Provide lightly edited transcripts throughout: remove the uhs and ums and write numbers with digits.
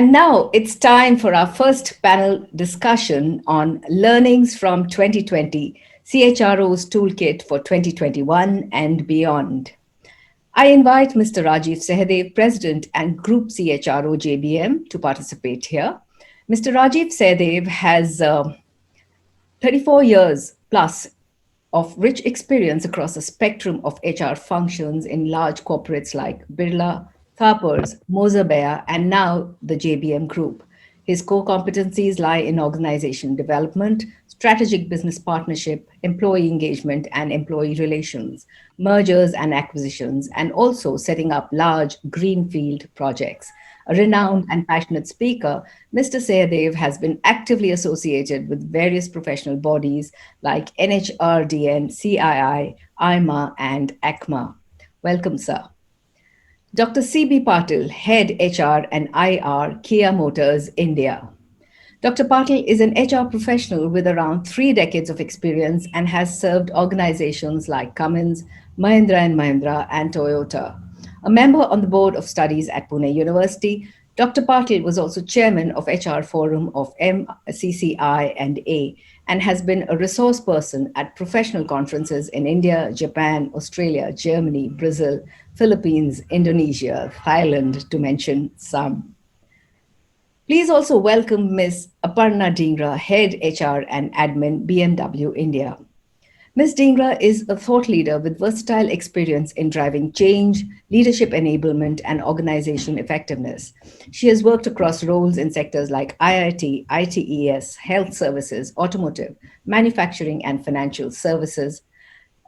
And now it's time for our first panel discussion on learnings from 2020, CHRO's Toolkit for 2021 and beyond. I invite Mr. Rajiv Sahdev, President and Group CHRO JBM, to participate here. Mr. Rajiv Sahdev has 34 years plus of rich experience across a spectrum of HR functions in large corporates like Birla, Tharpers, Mosabea, and now the JBM Group. His core competencies lie in organization development, strategic business partnership, employee engagement and employee relations, mergers and acquisitions, and also setting up large greenfield projects. A renowned and passionate speaker, Mr. Sahdev has been actively associated with various professional bodies like NHRDN, CII, IMA, and ACMA. Welcome, sir. Dr. C.B. Patil, Head HR and IR, Kia Motors, India. Dr. Patil is an HR professional with around 3 decades of experience and has served organizations like Cummins, Mahindra and Mahindra, and Toyota. A member on the Board of Studies at Pune University, Dr. Patil was also chairman of HR Forum of MCCI and A, and has been a resource person at professional conferences in India, Japan, Australia, Germany, Brazil, Philippines, Indonesia, Thailand, to mention some. Please also welcome Ms. Aparna Dhingra, Head HR and Admin, BMW India. Ms. Dhingra is a thought leader with versatile experience in driving change, leadership enablement, and organization effectiveness. She has worked across roles in sectors like IIT, ITES, health services, automotive, manufacturing, and financial services.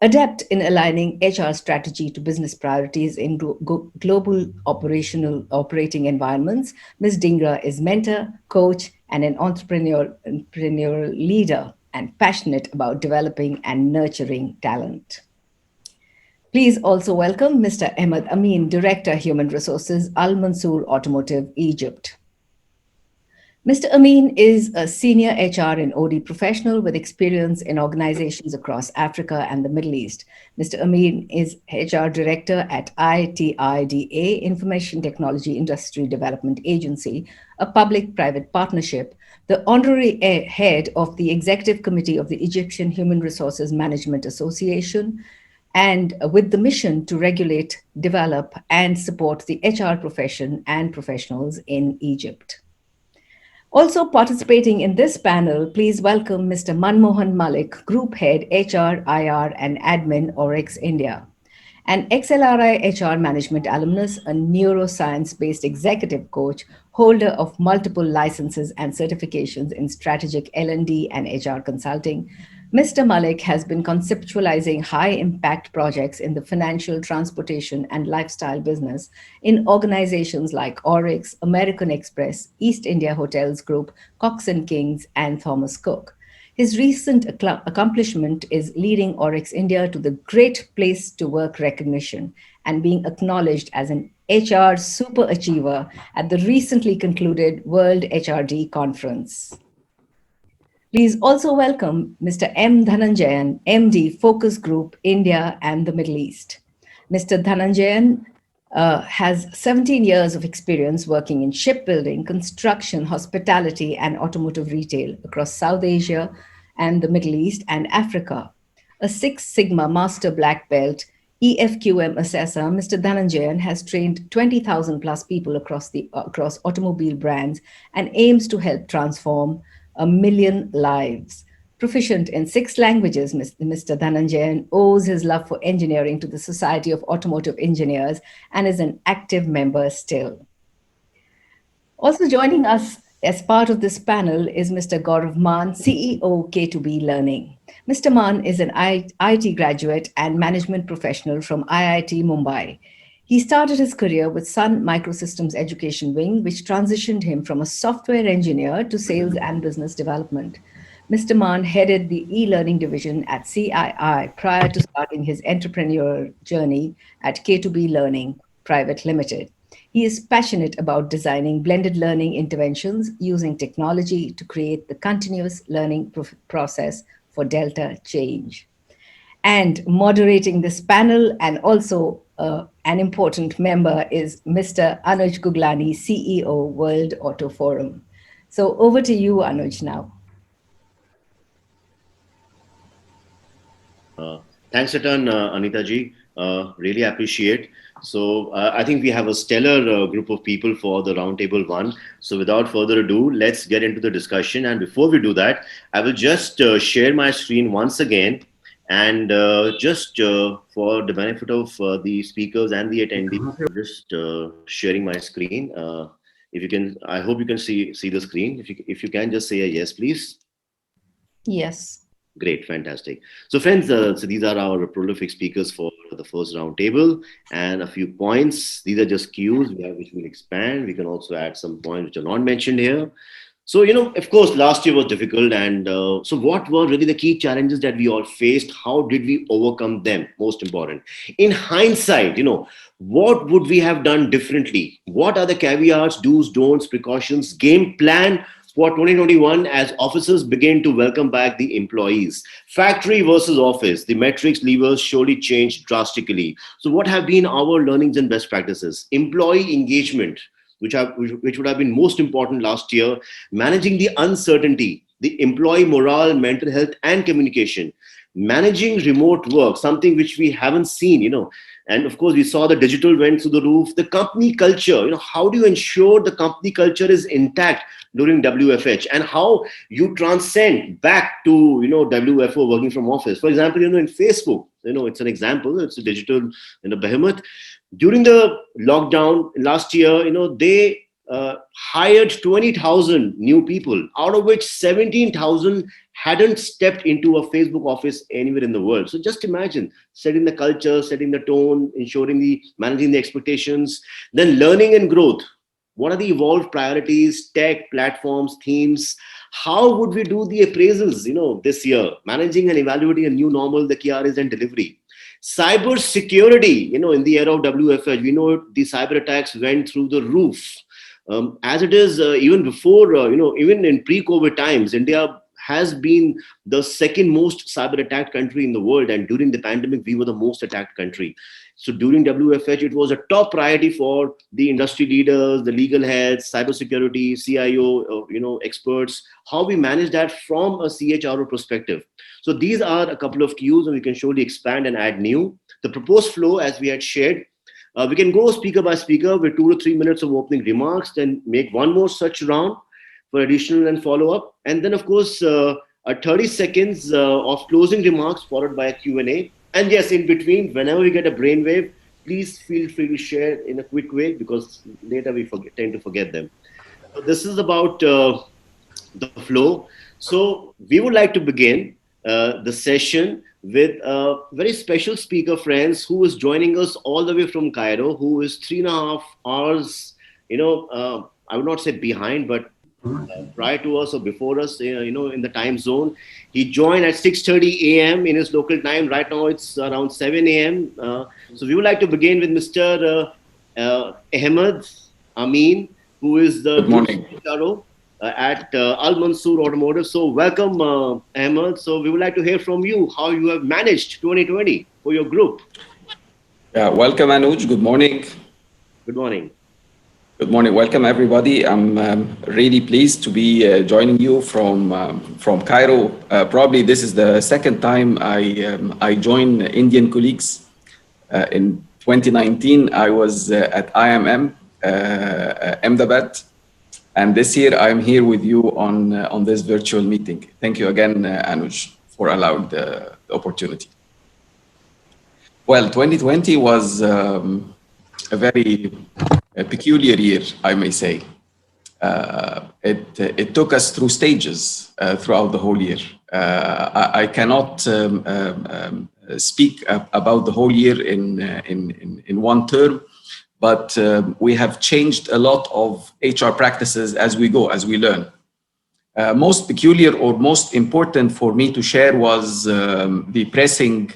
Adept in aligning HR strategy to business priorities in global operating environments, Ms. Dhingra is mentor, coach, and an entrepreneurial leader and passionate about developing and nurturing talent. Please also welcome Mr. Ahmad Ameen, Director, Human Resources, Al Mansour Automotive, Egypt. Mr. Ameen is a senior HR and OD professional with experience in organizations across Africa and the Middle East. Mr. Ameen is HR Director at ITIDA, Information Technology Industry Development Agency, a public-private partnership, the honorary head of the Executive Committee of the Egyptian Human Resources Management Association, and with the mission to regulate, develop, and support the HR profession and professionals in Egypt. Also participating in this panel, please welcome Mr. Manmohan Malik, Group Head, HR, IR, and Admin, Orix, India. An XLRI HR management alumnus, a neuroscience-based executive coach, holder of multiple licenses and certifications in strategic L&D and HR consulting, Mr. Malik has been conceptualizing high-impact projects in the financial, transportation, and lifestyle business in organizations like Orix, American Express, East India Hotels Group, Cox and Kings, and Thomas Cook. His recent accomplishment is leading Orix India to the Great Place to Work recognition and being acknowledged as an HR super achiever at the recently concluded World HRD Conference. Please also welcome Mr. M. Dhananjayan, MD, Focus Group, India and the Middle East. Mr. Dhananjayan has 17 years of experience working in shipbuilding, construction, hospitality, and automotive retail across South Asia and the Middle East and Africa. A Six Sigma Master Black Belt, EFQM assessor, Mr. Dhananjayan has trained 20,000 plus people across automobile brands and aims to help transform 1 million lives. Proficient in 6 languages, Mr. Dhananjayan owes his love for engineering to the Society of Automotive Engineers and is an active member still. Also joining us as part of this panel is Mr. Gaurav Mann, CEO, K2B Learning. Mr. Mann is an IT graduate and management professional from IIT Mumbai. He started his career with Sun Microsystems Education Wing, which transitioned him from a software engineer to sales and business development. Mr. Mann headed the e-learning division at CII prior to starting his entrepreneurial journey at K2B Learning Private Limited. He is passionate about designing blended learning interventions using technology to create the continuous learning process for Delta change. And moderating this panel and also an important member is Mr. Anuj Guglani, CEO, World Auto Forum. So over to you, Anuj, now. Thanks a ton, Anita ji. Really appreciate. So I think we have a stellar group of people for the Roundtable 1. So without further ado, let's get into the discussion. And before we do that, I will just share my screen once again. And just for the benefit of the speakers and the attendees, just sharing my screen. If you can, I hope you can see the screen. If you can, just say a yes, please. Yes. Great, fantastic. So, friends, so these are our prolific speakers for the first roundtable, and a few points. These are just cues which we'll expand. We can also add some points which are not mentioned here. So, of course, last year was difficult, and so what were really the key challenges that we all faced? How did we overcome them? Most important. In hindsight, what would we have done differently? What are the caveats, do's, don'ts, precautions, game plan for 2021 as officers begin to welcome back the employees? Factory versus office, the metrics levers surely changed drastically. So what have been our learnings and best practices? Employee engagement, which would have been most important last year, managing the uncertainty, the employee morale, mental health, and communication, managing remote work, something which we haven't seen, and of course we saw the digital went through the roof. The company culture, how do you ensure the company culture is intact during WFH, and how you transcend back to WFO, working from office? For example, in Facebook, it's an example, it's a digital behemoth. During the lockdown last year, they hired 20,000 new people, out of which 17,000 hadn't stepped into a Facebook office anywhere in the world. So just imagine setting the culture, setting the tone, managing the expectations. Then learning and growth. What are the evolved priorities, tech, platforms, themes? How would we do the appraisals, this year? Managing and evaluating a new normal, the KRAs and delivery. Cyber security, in the era of WFH, we know the cyber attacks went through the roof. As it is, even before, even in pre-COVID times, India has been the second most cyber attacked country in the world. And during the pandemic, we were the most attacked country. So during WFH, it was a top priority for the industry leaders, the legal heads, cybersecurity, CIO, experts, how we manage that from a CHRO perspective. So these are a couple of cues, and we can surely expand and add new. The proposed flow, as we had shared, we can go speaker by speaker with 2 to 3 minutes of opening remarks, then make one more such round for additional and follow-up. And then, of course, 30 seconds of closing remarks followed by a Q&A. And yes, in between, whenever we get a brainwave, please feel free to share in a quick way, because later we tend to forget them. So this is about the flow. So we would like to begin the session with a very special speaker, friends, who is joining us all the way from Cairo, who is 3.5 hours, I would not say behind, but prior to us or before us, in the time zone. He joined at 6:30 a.m. in his local time. Right now it's around 7 a.m. So we would like to begin with Mr. Ahmad, Ameen, who is the CHRO at Al Mansour Automotive. So welcome, Ahmad. So we would like to hear from you how you have managed 2020 for your group. Yeah, welcome, Anuj. Good morning. Good morning. Good morning. Welcome, everybody. I'm really pleased to be joining you from Cairo. Probably this is the second time I join Indian colleagues. In 2019, I was at IMM, Ahmedabad. And this year, I'm here with you on this virtual meeting. Thank you again, Anuj, for allowing the opportunity. Well, 2020 was a very peculiar year, I may say. It took us through stages throughout the whole year. I cannot speak about the whole year in one term, but we have changed a lot of HR practices as we go, as we learn. Most peculiar or most important for me to share was the pressing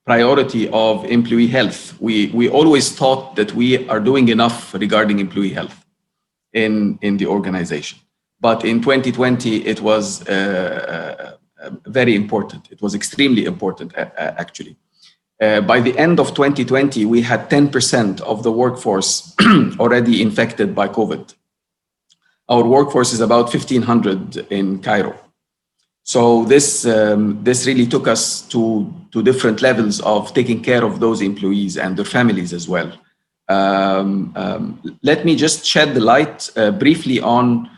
priority of employee health. We always thought that we are doing enough regarding employee health in the organization. But in 2020, it was very important. It was extremely important, actually. By the end of 2020, we had 10% of the workforce already infected by COVID. Our workforce is about 1,500 in Cairo. So this really took us to different levels of taking care of those employees and their families as well. Let me just shed the light briefly on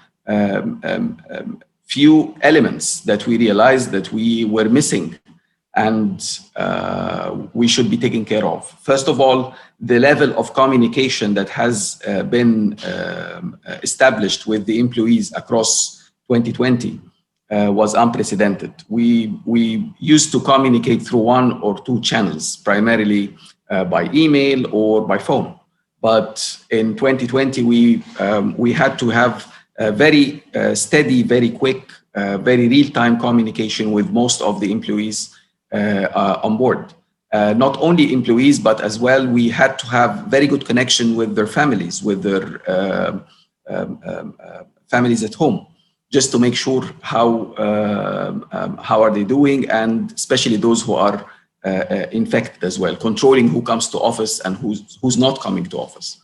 few elements that we realized that we were missing and we should be taking care of. First of all, the level of communication that has been established with the employees across 2020 was unprecedented. We used to communicate through one or two channels, primarily by email or by phone. But in 2020, we had to have a very steady, very quick, very real-time communication with most of the employees on board. Not only employees, but as well, we had to have very good connection with their families, with their families at home, just to make sure how are they doing, and especially those who are infected as well, controlling who comes to office and who's not coming to office.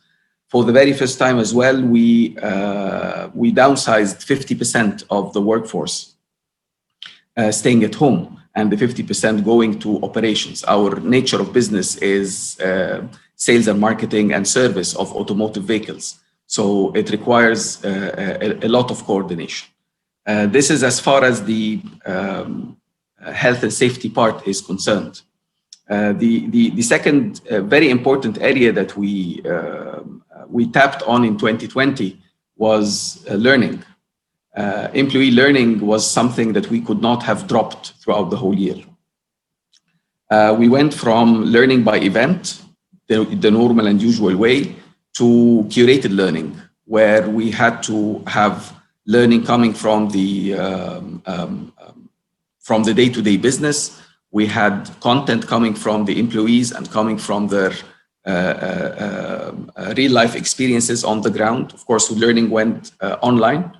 For the very first time as well, we downsized 50% of the workforce staying at home, and the 50% going to operations. Our nature of business is sales and marketing and service of automotive vehicles. So it requires a lot of coordination. This is as far as the health and safety part is concerned. The second very important area that we tapped on in 2020 was learning. Employee learning was something that we could not have dropped throughout the whole year. We went from learning by event, the normal and usual way, to curated learning, where we had to have learning coming from the day-to-day business. We had content coming from the employees and coming from their real-life experiences on the ground. Of course, learning went online,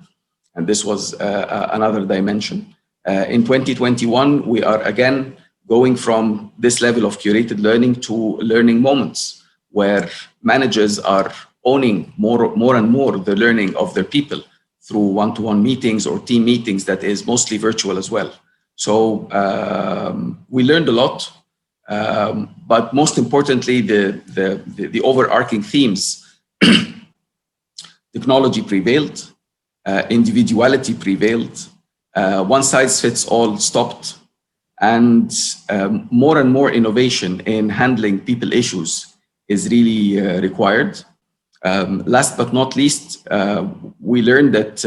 and this was another dimension. In 2021, we are again going from this level of curated learning to learning moments, where managers are owning more and more the learning of their people through one-to-one meetings or team meetings that is mostly virtual as well. So we learned a lot, but most importantly, the overarching themes, technology prevailed, individuality prevailed, one size fits all stopped, and more innovation in handling people issues is really required. Last but not least, we learned that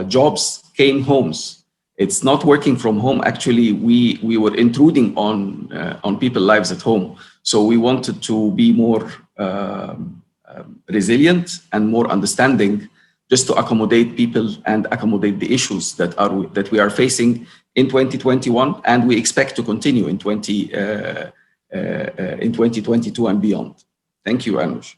jobs came homes. It's not working from home. Actually, we were intruding on people's lives at home. So we wanted to be more resilient and more understanding, just to accommodate people and accommodate the issues that we are facing in 2021, and we expect to continue in 2022 and beyond. Thank you, Anuj.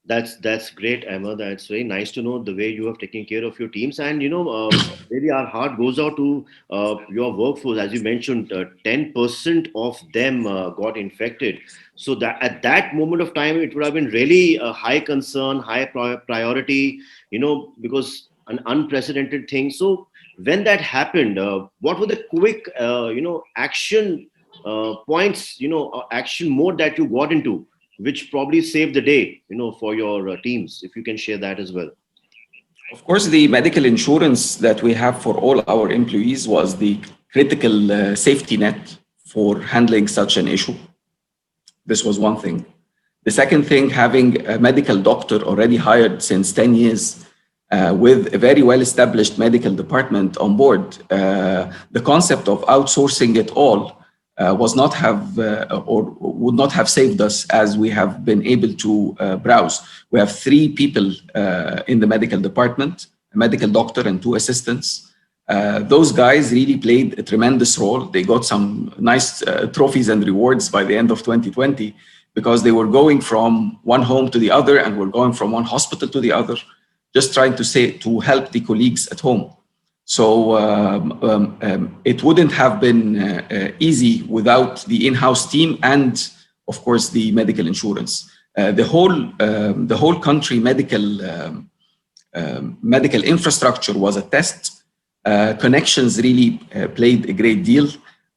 That's great, Ahmad. That's very nice to know the way you have taken care of your teams. And, really our heart goes out to your workforce. As you mentioned, 10% of them got infected. So that at that moment of time, it would have been really a high concern, high priority, because an unprecedented thing. So when that happened, what were the quick, action points, action mode that you got into, which probably saved the day, for your teams, if you can share that as well? Of course, the medical insurance that we have for all our employees was the critical safety net for handling such an issue. This was one thing. The second thing, having a medical doctor already hired since 10 years with a very well-established medical department on board, the concept of outsourcing it all would not have saved us, as we have been able to browse. We have 3 people in the medical department, a medical doctor and 2 assistants. Those guys really played a tremendous role. They got some nice trophies and rewards by the end of 2020, because they were going from one home to the other and were going from one hospital to the other, just trying to help the colleagues at home. So it wouldn't have been easy without the in-house team and of course, the medical insurance. The whole country medical infrastructure was a test. Connections really played a great deal.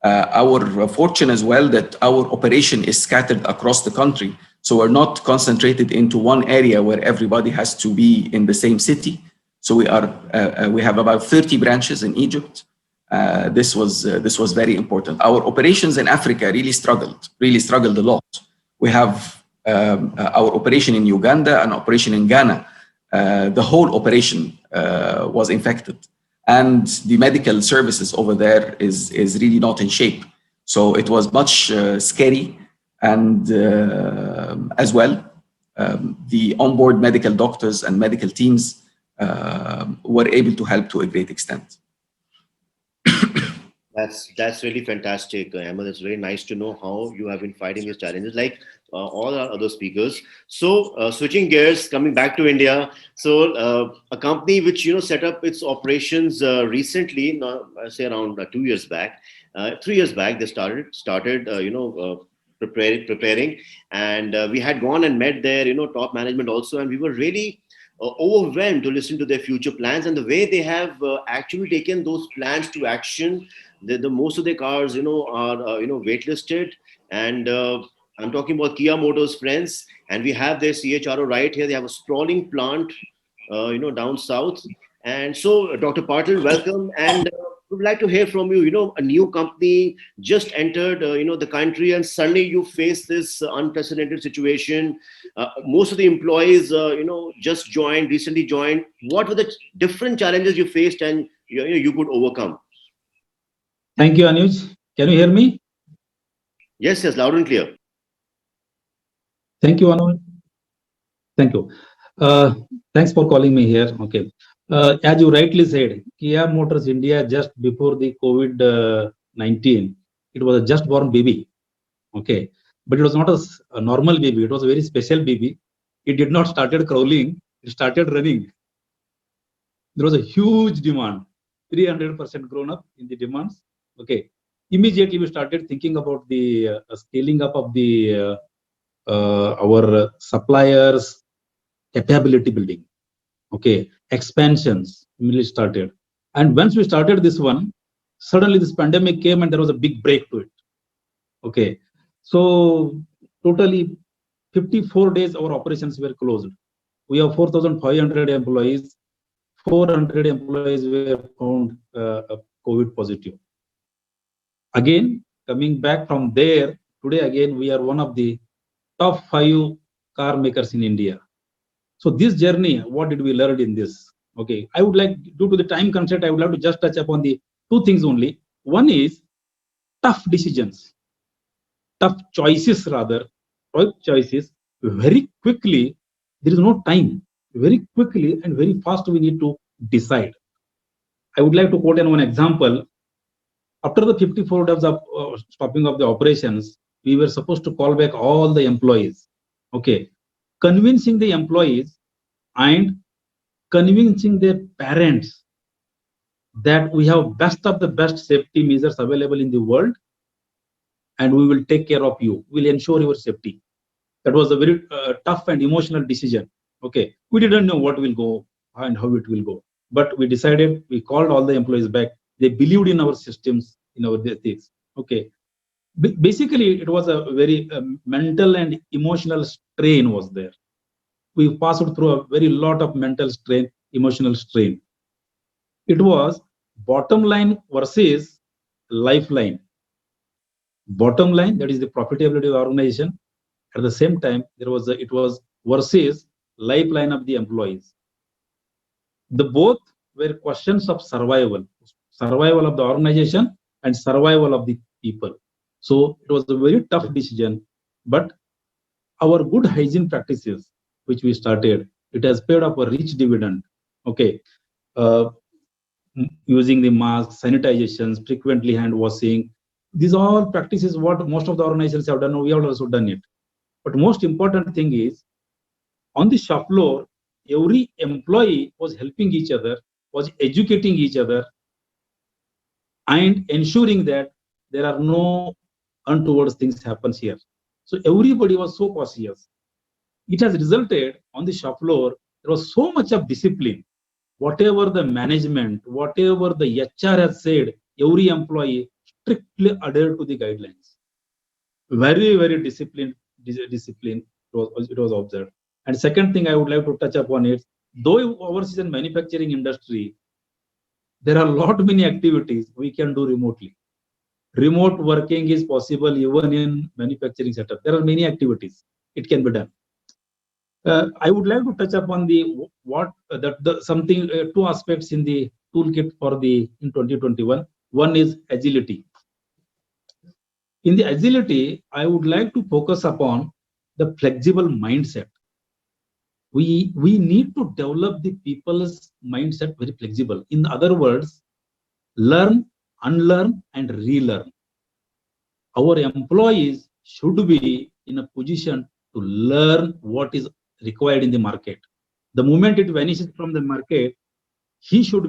Our fortune as well that our operation is scattered across the country. So we're not concentrated into one area where everybody has to be in the same city. So we have about 30 branches in Egypt. This was very important. Our operations in Africa really struggled a lot. We have our operation in Uganda and operation in Ghana. The whole operation was infected, and the medical services over there is really not in shape. So it was much scary, and as well, the onboard medical doctors and medical teams were able to help to a great extent. That's really fantastic, Ahmad. It's very nice to know how you have been fighting these challenges, like all our other speakers. So, switching gears, coming back to India. So, a company which set up its operations recently, I say around 2 years back, 3 years back, they started preparing, and we had gone and met their top management also, and we were really overwhelmed to listen to their future plans and the way they have actually taken those plans to action. The most of their cars, are waitlisted, and I'm talking about Kia Motors, friends, and we have their CHRO right here. They have a sprawling plant, down south. And so, Dr. Patil, welcome, and would like to hear from you. A new company just entered, the country, and suddenly you face this unprecedented situation. Most of the employees, just recently joined. What were the different challenges you faced, and you could overcome? Thank you, Anuj. Can you hear me? Yes, loud and clear. Thank you, Anuj. Thank you. Thanks for calling me here. Okay. As you rightly said, Kia Motors India, just before the COVID-19, it was a just born baby. Okay. But it was not a normal baby. It was a very special baby. It did not started crawling. It started running. There was a huge demand, 300% grown up in the demands. Okay. Immediately we started thinking about the scaling up of the our suppliers, capability building. Okay, expansions immediately started. And once we started this one, suddenly this pandemic came and there was a big break to it. Okay, so totally 54 days our operations were closed. We have 4,500 employees. 400 employees were found COVID positive. Again, coming back from there, today again we are one of the top 5 car makers in India. So this journey, what did we learn in this? Okay, I would like, due to the time constraint, I would like to just touch upon the 2 things only. One is tough decisions, tough choices rather, tough choices. Very quickly, there is no time. Very quickly and very fast we need to decide. I would like to quote one example. After the 54 days of stopping of the operations, we were supposed to call back all the employees. Okay, convincing the employees and convincing their parents that we have best of the best safety measures available in the world, and we will take care of you. We'll ensure your safety. That was a very tough and emotional decision. Okay, we didn't know what will go and how it will go, but we decided. We called all the employees back. They believed in our systems, in our things. Okay, basically it was a very mental and emotional strain was there. We passed through a very lot of mental strain, emotional strain. It was bottom line versus lifeline. Bottom line, that is the profitability of the organization. At the same time, it was versus lifeline of the employees. The both were questions of survival of the organization and survival of the people. So it was a very tough decision, but our good hygiene practices, which we started, it has paid off a rich dividend. Okay, using the masks, sanitizations, frequently hand washing. These are all practices what most of the organizations have done. We have also done it. But most important thing is, on the shop floor, every employee was helping each other, was educating each other, and ensuring that there are no untoward things happens here. So everybody was so cautious. It has resulted on the shop floor, there was so much of discipline. Whatever the management, whatever the HR has said, every employee strictly adhered to the guidelines. Very, very disciplined, discipline it was observed. And second thing I would like to touch upon is, though overseas and manufacturing industry, there are a lot many activities we can do remotely. Remote working is possible even in manufacturing setup. There are many activities it can be done. I would like to touch upon the something two aspects in the toolkit for the in 2021. One is agility. In the agility, I would like to focus upon the flexible mindset. We need to develop the people's mindset very flexible. In other words, learn, unlearn, and relearn. Our employees should be in a position to learn what is required in the market. The moment it vanishes from the market, he should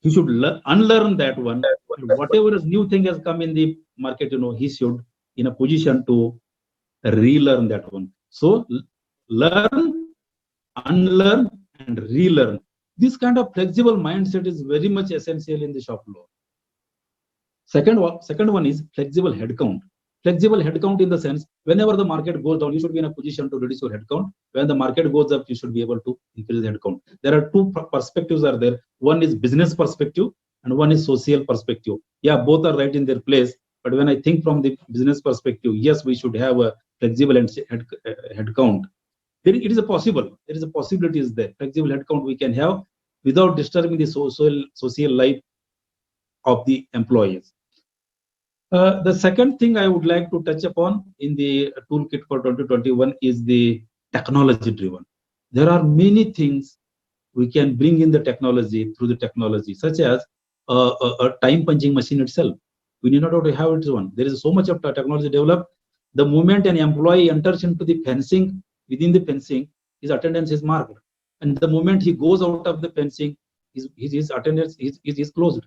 unlearn that one. Whatever is new thing has come in the market, he should in a position to relearn that one. So learn, unlearn, and relearn. This kind of flexible mindset is very much essential in the shop floor. Second one is flexible headcount. Flexible headcount in the sense, whenever the market goes down, you should be in a position to reduce your headcount. When the market goes up, you should be able to increase the headcount. There are two perspectives are there. One is business perspective and one is social perspective. Yeah, both are right in their place. But when I think from the business perspective, yes, we should have a flexible headcount. It is a possible. There is a possibility is there. Flexible headcount we can have without disturbing the social life of the employees. The second thing I would like to touch upon in the toolkit for 2021 is the technology driven. There are many things we can bring in the technology through the technology, such as a time punching machine itself. We need not have to have it one. There is so much of technology developed. The moment an employee enters into the fencing, within the fencing, his attendance is marked. And the moment he goes out of the fencing, his attendance is closed.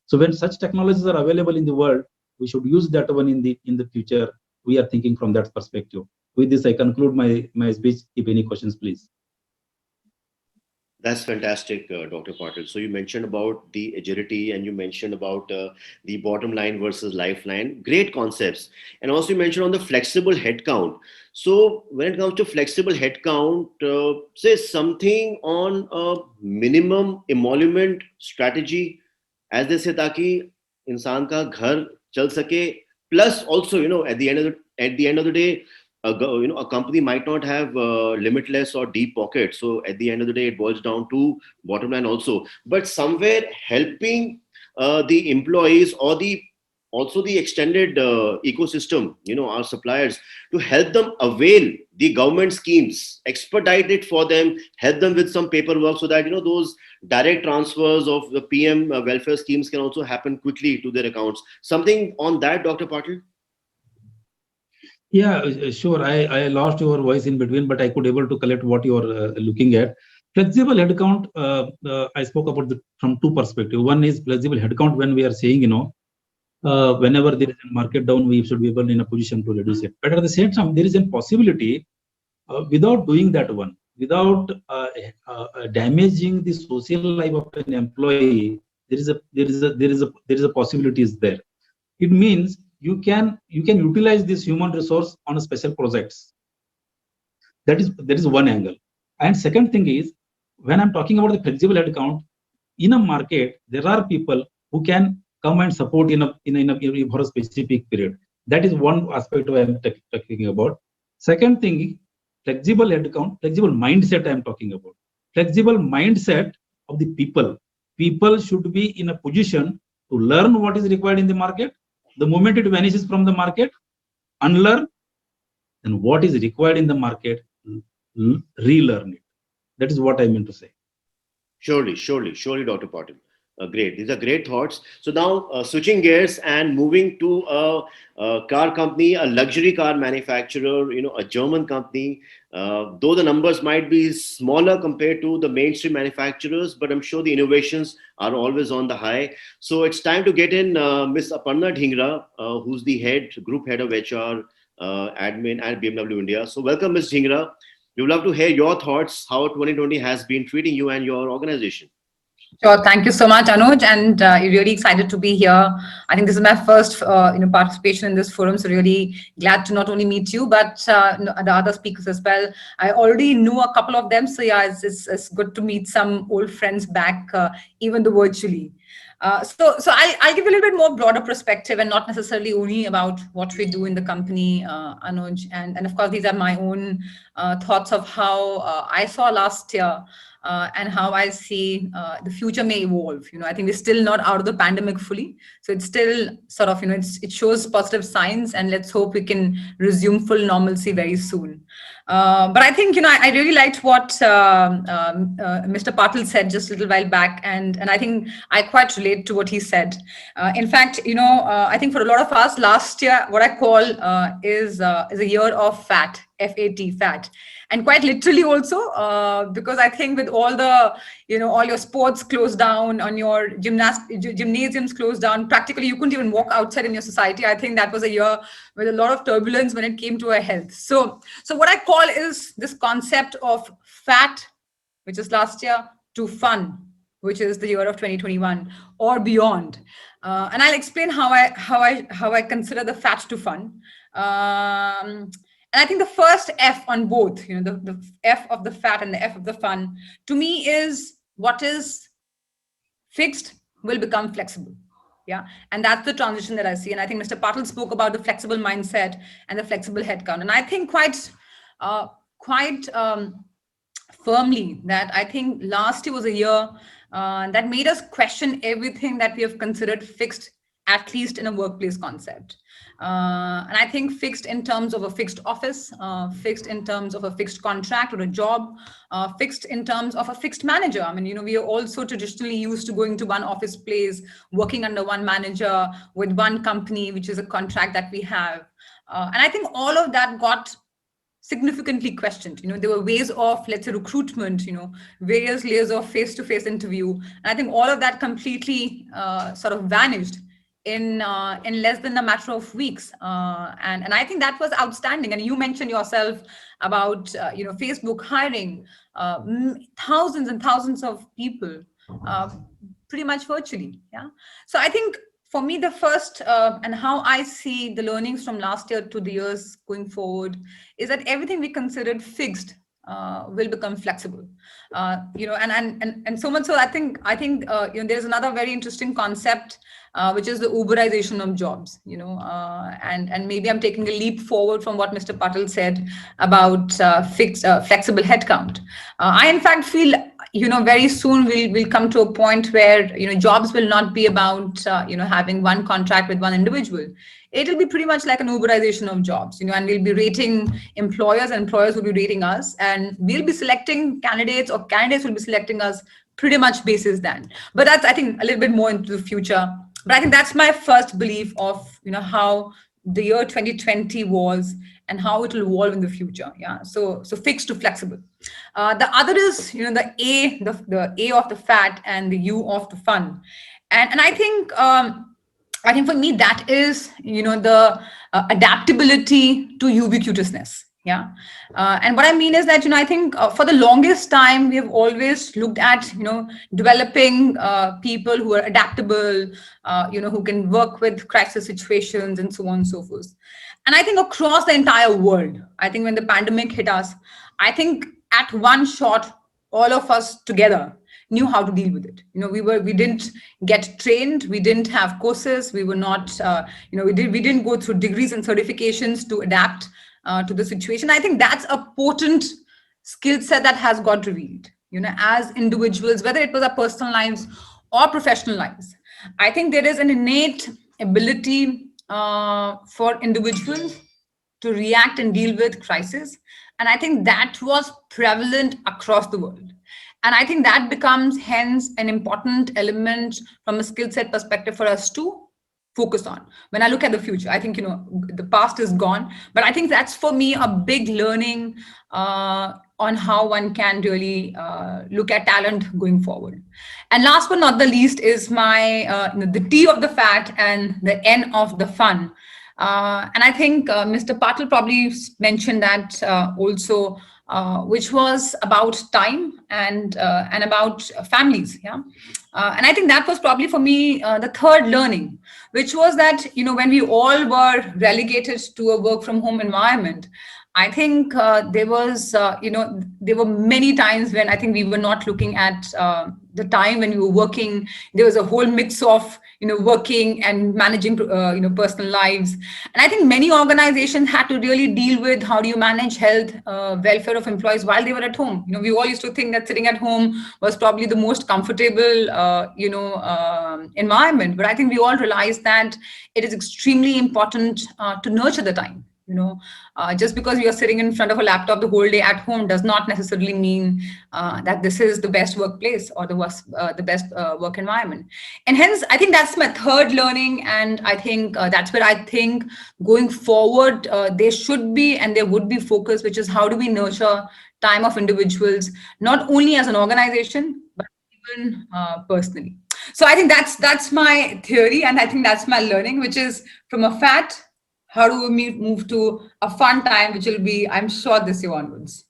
So when such technologies are available in the world, we should use that one in the future. We are thinking from that perspective. With this, I conclude my speech. If any questions, please. That's fantastic, Dr. Patil. So you mentioned about the agility and you mentioned about the bottom line versus lifeline. Great concepts. And also you mentioned on the flexible headcount. So when it comes to flexible headcount, say something on a minimum emolument strategy, as they say, ताकि इंसान का घर चल सके. Plus also, at the end of the day, a company might not have limitless or deep pockets. So at the end of the day, it boils down to bottom line also. But somewhere helping the employees or also the extended ecosystem, our suppliers, to help them avail the government schemes, expedite it for them, help them with some paperwork so that, those direct transfers of the PM welfare schemes can also happen quickly to their accounts. Something on that, Dr. Patil? Yeah, sure. I lost your voice in between, but I could able to collect what you are looking at. Flexible headcount, I spoke about from two perspectives. One is flexible headcount when we are saying, whenever there is a market down, we should be able in a position to reduce it. But at the same time, there is a possibility without doing that one, without damaging the social life of an employee, there is a possibility is there. It means you can utilize this human resource on a special projects. That is one angle. And second thing is, when I'm talking about the flexible headcount in a market, there are people who can come and support for a specific period. That is one aspect I'm talking about. Second thing, flexible headcount, flexible mindset I'm talking about. Flexible mindset of the people. People should be in a position to learn what is required in the market. The moment it vanishes from the market, unlearn, and what is required in the market, relearn it. That is what I meant to say. Surely, Dr. Patil. Great. These are great thoughts. So now switching gears and moving to a car company, a luxury car manufacturer, a German company. Though the numbers might be smaller compared to the mainstream manufacturers, but I'm sure the innovations are always on the high. So it's time to get in Miss Aparna Dhingra, who's the group head of HR admin at BMW India. So welcome, Ms. Dhingra. We would love to hear your thoughts, how 2020 has been treating you and your organization. Sure. Thank you so much, Anuj, and really excited to be here. I think this is my first, participation in this forum. So really glad to not only meet you, but the other speakers as well. I already knew a couple of them, so yeah, it's good to meet some old friends back, even though virtually. So I'll give you a little bit more broader perspective and not necessarily only about what we do in the company, Anuj. And of course, these are my own thoughts of how I saw last year and how I see the future may evolve. I think we're still not out of the pandemic fully. So it's still sort of, it shows positive signs, and let's hope we can resume full normalcy very soon. But I think, I really liked what Mr. Patil said just a little while back, and I think I quite relate to what he said. In fact, I think for a lot of us, last year, what I call is a year of fat, F-A-T, fat. And quite literally also, because I think with all the, all your sports closed down, on your gymnasiums closed down, practically you couldn't even walk outside in your society. I think that was a year with a lot of turbulence when it came to our health. So what I call is this concept of fat, which is last year, to fun, which is the year of 2021 or beyond. And I'll explain how I consider the fat to fun. And I think the first F on both, the F of the fat and the F of the fun, to me is what is fixed will become flexible. Yeah. And that's the transition that I see. And I think Mr. Patil spoke about the flexible mindset and the flexible headcount. And I think quite firmly that I think last year was a year that made us question everything that we have considered fixed, at least in a workplace concept. And I think fixed in terms of a fixed office, fixed in terms of a fixed contract or a job, fixed in terms of a fixed manager. I mean, we are also traditionally used to going to one office place, working under one manager with one company, which is a contract that we have. And I think all of that got significantly questioned. There were ways of, let's say, recruitment, various layers of face-to-face interview. And I think all of that completely sort of vanished in less than a matter of weeks. And I think that was outstanding. And you mentioned yourself about, Facebook hiring thousands and thousands of people pretty much virtually. Yeah. So I think for me, the first and how I see the learnings from last year to the years going forward is that everything we considered fixed will become flexible, and so much so. I think there's another very interesting concept, which is the Uberization of jobs. And maybe I'm taking a leap forward from what Mr. Patil said about flexible headcount. I in fact feel very soon we'll come to a point where jobs will not be about having one contract with one individual. It'll be pretty much like an Uberization of jobs, and we'll be rating employers, and employers will be rating us, and we'll be selecting candidates, or candidates will be selecting us pretty much basis then. But that's, I think, a little bit more into the future. But I think that's my first belief of how the year 2020 was and how it will evolve in the future. Yeah. So fixed to flexible. The other is the A, the A of the fat and the U of the fun. And I think for me that is the adaptability to ubiquitousness. Yeah. And what I mean is that, I think for the longest time, we have always looked at, developing people who are adaptable, who can work with crisis situations and so on and so forth. And I think across the entire world, I think when the pandemic hit us, I think at one shot, all of us together knew how to deal with it. We didn't get trained, we didn't have courses, we were not, we didn't go through degrees and certifications to adapt to the situation. I think that's a potent skill set that has got revealed, as individuals, whether it was our personal lives or professional lives. I think there is an innate ability for individuals to react and deal with crisis. And I think that was prevalent across the world. And I think that becomes hence an important element from a skill set perspective for us to focus on. When I look at the future, I think, the past is gone, but I think that's for me a big learning on how one can really look at talent going forward. And last but not the least is my, the T of the fat and the N of the fun. And I think Mr. Patil probably mentioned that also, which was about time and about families. Yeah. And I think that was probably for me the third learning, which was that, when we all were relegated to a work from home environment, I think there were many times when I think we were not looking at the time when we were working. There was a whole mix of, working and managing, personal lives. And I think many organizations had to really deal with how do you manage health, welfare of employees while they were at home. We all used to think that sitting at home was probably the most comfortable, environment. But I think we all realized that it is extremely important to nurture the time. Just because we are sitting in front of a laptop the whole day at home does not necessarily mean that this is the best workplace or the best work environment. And hence, I think that's my third learning. And I think that's where I think going forward, there should be and there would be focus, which is how do we nurture time of individuals, not only as an organization, but even personally. So I think that's my theory. And I think that's my learning, which is from a fat, how do we move to a fun time, which will be, I'm sure, this year onwards?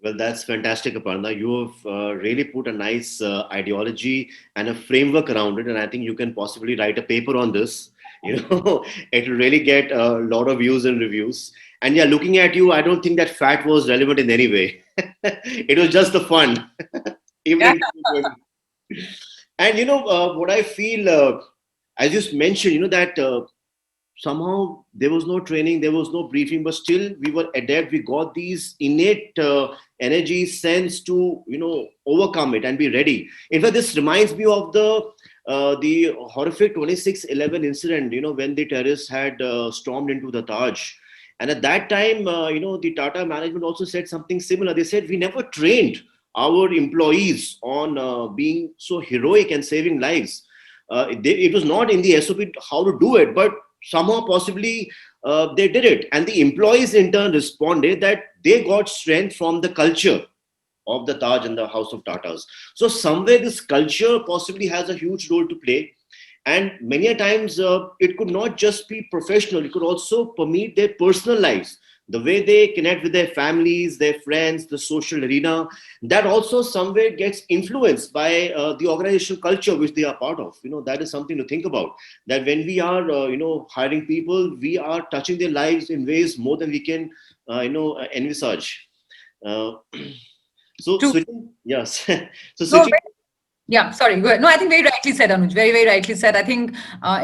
Well, that's fantastic, Aparna. You have really put a nice ideology and a framework around it, and I think you can possibly write a paper on this. It will really get a lot of views and reviews. And yeah, looking at you, I don't think that fat was relevant in any way. It was just the fun. Even and what I feel, as you mentioned, that somehow there was no training, there was no briefing, but still we were adept. We got these innate energy, sense to overcome it and be ready. In fact, this reminds me of the horrific 26/11 incident. When the terrorists had stormed into the Taj, and at that time, the Tata management also said something similar. They said we never trained our employees on being so heroic and saving lives. It was not in the SOP how to do it, but somehow possibly they did it, and the employees in turn responded that they got strength from the culture of the Taj and the House of Tatas. So somewhere this culture possibly has a huge role to play, and many a times it could not just be professional, it could also permeate their personal lives, the way they connect with their families, their friends, the social arena. That also somewhere gets influenced by the organizational culture which they are part of. That is something to think about, that when we are hiring people, we are touching their lives in ways more than we can envisage. So switching, yes. So switching. Yeah, sorry, go ahead. No, I think very rightly said, Anuj. Very, very rightly said. I think,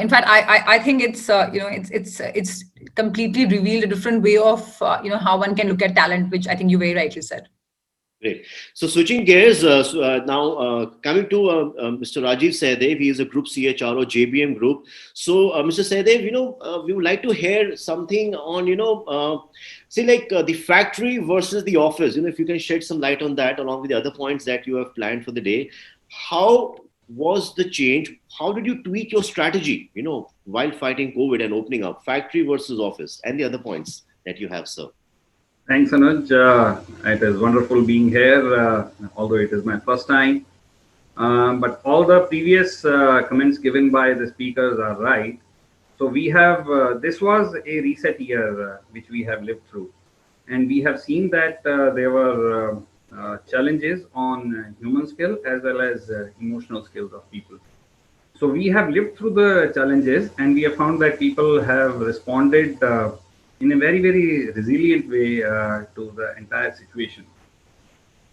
in fact, I think it's it's completely revealed a different way of how one can look at talent, which I think you very rightly said. Great. So switching gears now, coming to Mr. Rajiv Sahdev, he is a group CHRO, JBM group. So Mr. Sahdev, we would like to hear something on the factory versus the office. If you can shed some light on that, along with the other points that you have planned for the day. How was the change? How did you tweak your strategy, while fighting COVID and opening up factory versus office, and the other points that you have, sir? Thanks, Anuj. It is wonderful being here, although it is my first time. But all the previous comments given by the speakers are right. So we have, this was a reset year which we have lived through. And we have seen that there were challenges on human skill as well as emotional skills of people. So we have lived through the challenges, and we have found that people have responded in a very, very resilient way to the entire situation.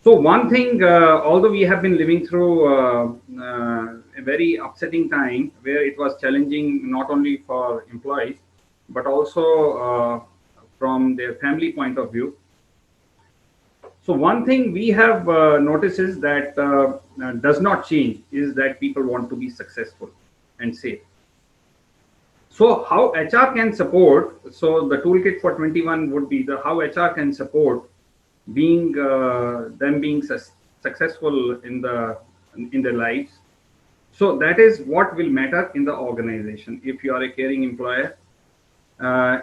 So one thing, although we have been living through a very upsetting time where it was challenging not only for employees, but also from their family point of view. So one thing we have noticed is that does not change is that people want to be successful and safe. So how HR can support, so the toolkit for 21 would be the how HR can support being them being successful in their lives. So that is what will matter in the organization. If you are a caring employer,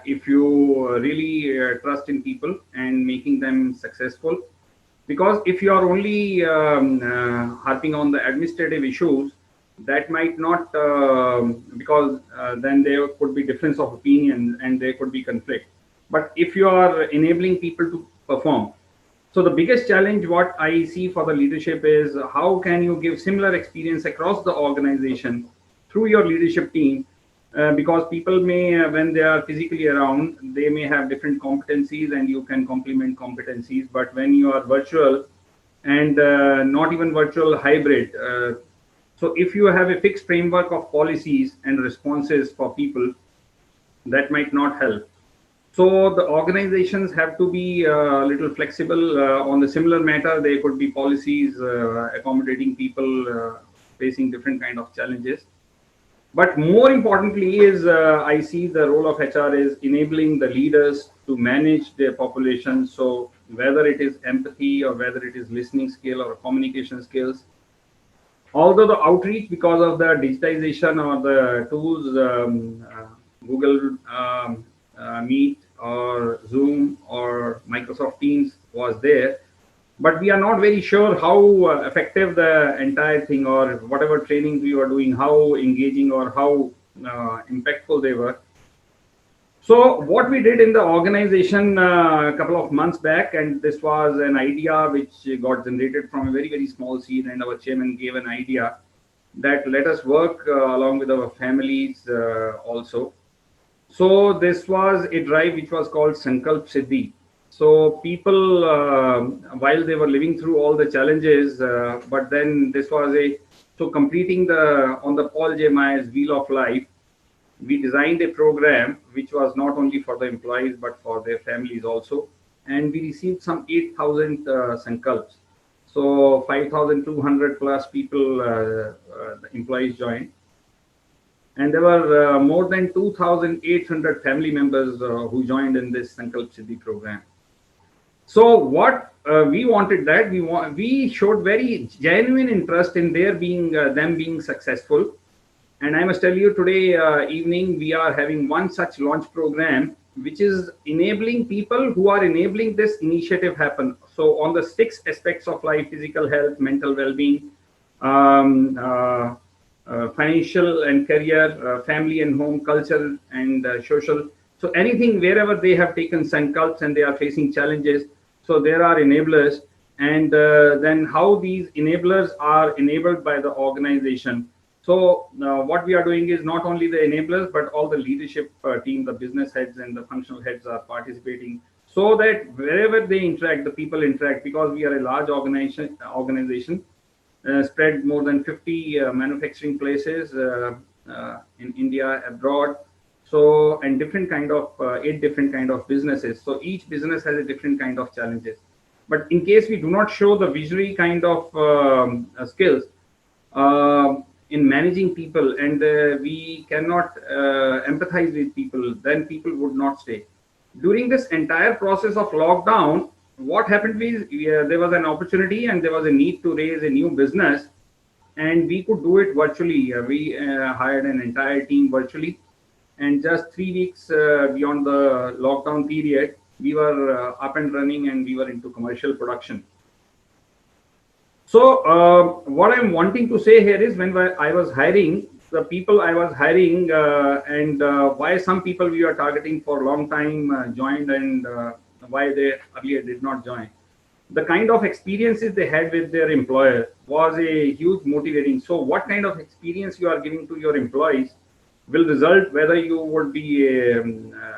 if you really trust in people and making them successful, because if you are only harping on the administrative issues, that might not, because then there could be difference of opinion and there could be conflict. But if you are enabling people to perform, so the biggest challenge what I see for the leadership is how can you give similar experience across the organization through your leadership team, because people may, when they are physically around, they may have different competencies and you can complement competencies. But when you are virtual and not even virtual, hybrid, so if you have a fixed framework of policies and responses for people, that might not help. So the organizations have to be a little flexible on the similar matter. There could be policies accommodating people facing different kind of challenges. But more importantly is I see the role of HR is enabling the leaders to manage their population. So whether it is empathy or whether it is listening skill or communication skills, although the outreach because of the digitization or the tools, Google Meet or Zoom or Microsoft Teams was there, but we are not very sure how effective the entire thing or whatever trainings we were doing, how engaging or how impactful they were. So what we did in the organization a couple of months back, and this was an idea which got generated from a very, very small seed, and our chairman gave an idea that let us work along with our families also. So this was a drive which was called Sankalp Siddhi. So people, while they were living through all the challenges, but then this was so completing on the Paul J. Myers Wheel of Life, we designed a program which was not only for the employees but for their families also, and we received some 8,000 sankalps. So 5,200 plus people, the employees joined, and there were more than 2,800 family members who joined in this Sankalp Siddhi program. So what we wanted that we showed very genuine interest in them being successful. And I must tell you, today evening, we are having one such launch program, which is enabling people who are enabling this initiative happen. So on the 6 aspects of life: physical health, mental well-being, financial and career, family and home, culture and social. So anything wherever they have taken sankalps and they are facing challenges, so there are enablers. And then how these enablers are enabled by the organization. So what we are doing is not only the enablers, but all the leadership team, the business heads and the functional heads are participating, so that wherever they interact, the people interact, because we are a large organization spread more than 50 manufacturing places in India, abroad. So, and different kind of 8 different kind of businesses. So each business has a different kind of challenges. But in case we do not show the visionary kind of skills in managing people, and we cannot empathize with people, then people would not stay. During this entire process of lockdown, what happened is there was an opportunity and there was a need to raise a new business, and we could do it virtually. We hired an entire team virtually, and just 3 weeks beyond the lockdown period, we were up and running and we were into commercial production. So what I'm wanting to say here is, when I was hiring, the people I was hiring and why some people we are targeting for a long time joined, and why they earlier did not join. The kind of experiences they had with their employer was a huge motivating. So what kind of experience you are giving to your employees will result whether you would be a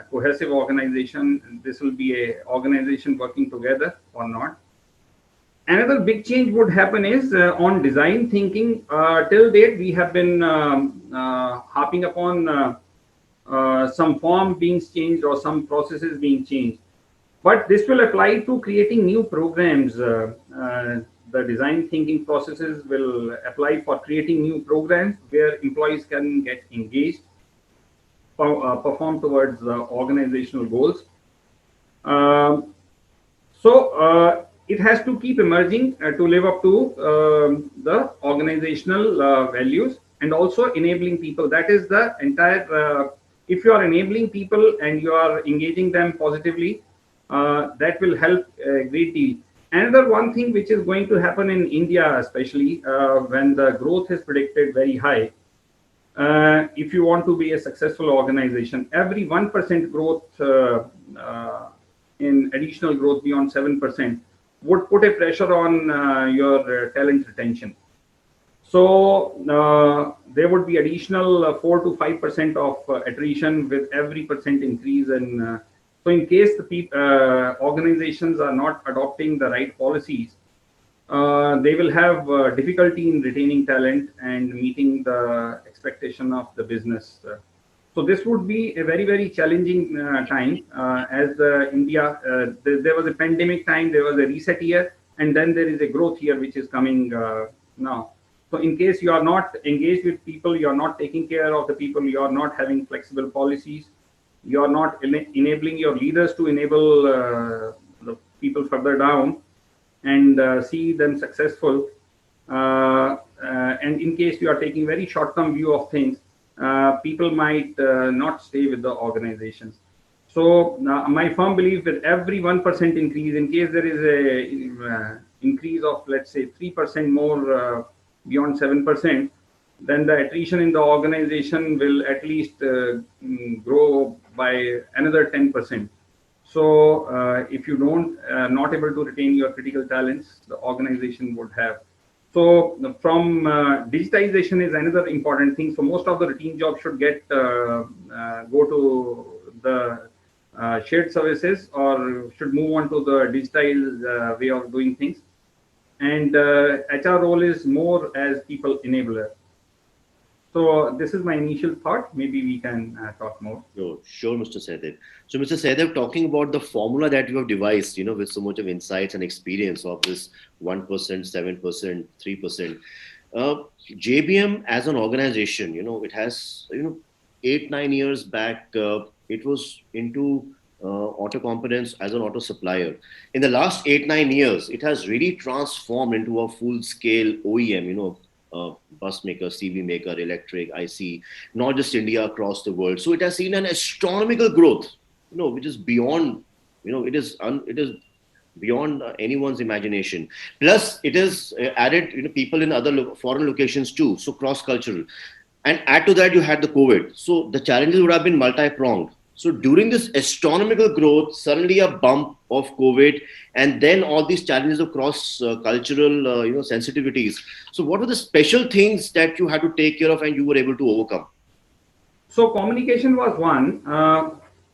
cohesive organization, this will be a organization working together or not. Another big change would happen is on design thinking. Till date, we have been harping upon some form being changed or some processes being changed. But this will apply to creating new programs. The design thinking processes will apply for creating new programs where employees can get engaged, perform towards organizational goals. So it has to keep emerging to live up to the organizational values, and also enabling people. That is the entire, if you are enabling people and you are engaging them positively, that will help a great deal. Another one thing which is going to happen in India, especially when the growth is predicted very high, if you want to be a successful organization, every 1% growth in additional growth beyond 7% would put a pressure on your talent retention. So there would be additional 4 to 5% of attrition with every percent increase in. So in case the organizations are not adopting the right policies, they will have difficulty in retaining talent and meeting the expectation of the business. So this would be a very, very challenging time as India, there was a pandemic time, there was a reset year, and then there is a growth year which is coming now. So in case you are not engaged with people, you are not taking care of the people, you are not having flexible policies, you are not enabling your leaders to enable the people further down and see them successful. And in case you are taking very short-term view of things, people might not stay with the organizations. So my firm belief with every 1% increase, in case there is a increase of, let's say, 3% more beyond 7%, then the attrition in the organization will at least grow by another 10%. So if you don't not able to retain your critical talents, the organization would have. So from digitization is another important thing. So most of the routine jobs should get go to the shared services or should move on to the digital way of doing things. And HR role is more as people enabler. So this is my initial thought. Maybe we can talk more. Sure, Mr. Sahdev. So, Mr. Sahdev, talking about the formula that you have devised, with so much of insights and experience of this 1%, 7%, 3%. JBM as an organization, it has, 8-9 years back, it was into auto components as an auto supplier. In the last 8-9 years, it has really transformed into a full-scale OEM, bus maker, CV maker, electric, IC, not just India, across the world. So it has seen an astronomical growth, which is beyond, it is beyond anyone's imagination. Plus, it is added, people in other foreign locations too, so cross-cultural. And add to that, you had the COVID. So the challenges would have been multi-pronged. So during this astronomical growth, suddenly a bump of COVID, and then all these challenges of cross-cultural, sensitivities. So what were the special things that you had to take care of and you were able to overcome? So communication was one,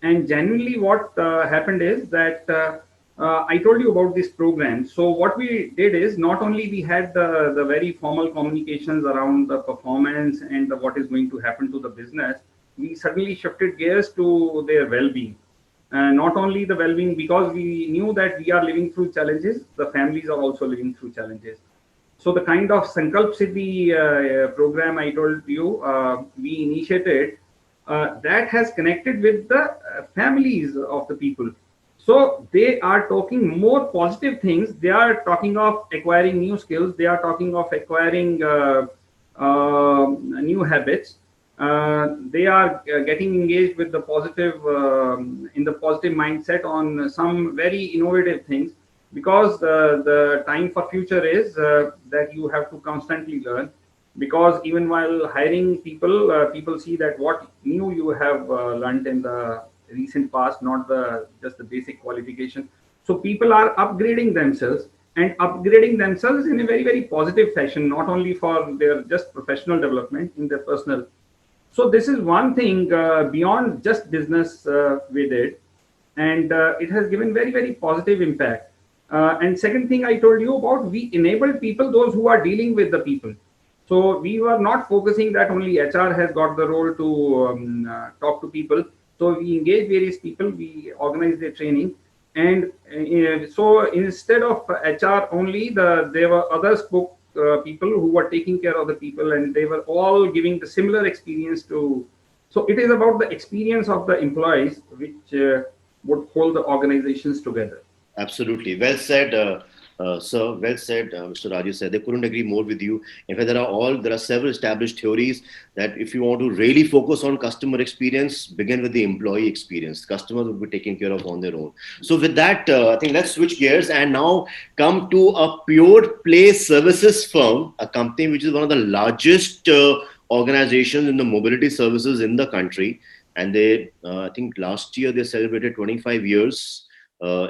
and genuinely what happened is that I told you about this program. So what we did is not only we had the very formal communications around the performance and what is going to happen to the business, we suddenly shifted gears to their well-being. Not only the well-being, because we knew that we are living through challenges, the families are also living through challenges. So the kind of Sankalp Siddhi program I told you, we initiated, that has connected with the families of the people. So they are talking more positive things. They are talking of acquiring new skills. They are talking of acquiring new habits. They are getting engaged with the positive, in the positive mindset on some very innovative things, because the time for future is that you have to constantly learn, because even while hiring people, people see that what new you have learned in the recent past, not just the basic qualification. So people are upgrading themselves and upgrading themselves in a very, very positive fashion, not only for their just professional development in their personal. So this is one thing beyond just business we did, and it has given very, very positive impact. And second thing I told you about, we enabled people, those who are dealing with the people. So we were not focusing that only HR has got the role to talk to people. So we engage various people, we organize their training. And so instead of HR only, there were other people who were taking care of the people, and they were all giving the similar experience to. So it is about the experience of the employees which would hold the organizations together. Absolutely. Well said, Sir, well said, Mr. Rajiv said. They couldn't agree more with you. In fact, there are several established theories that if you want to really focus on customer experience, begin with the employee experience. Customers will be taken care of on their own. So with that, I think let's switch gears and now come to a pure play services firm, a company which is one of the largest organizations in the mobility services in the country. And they, I think last year they celebrated 25 years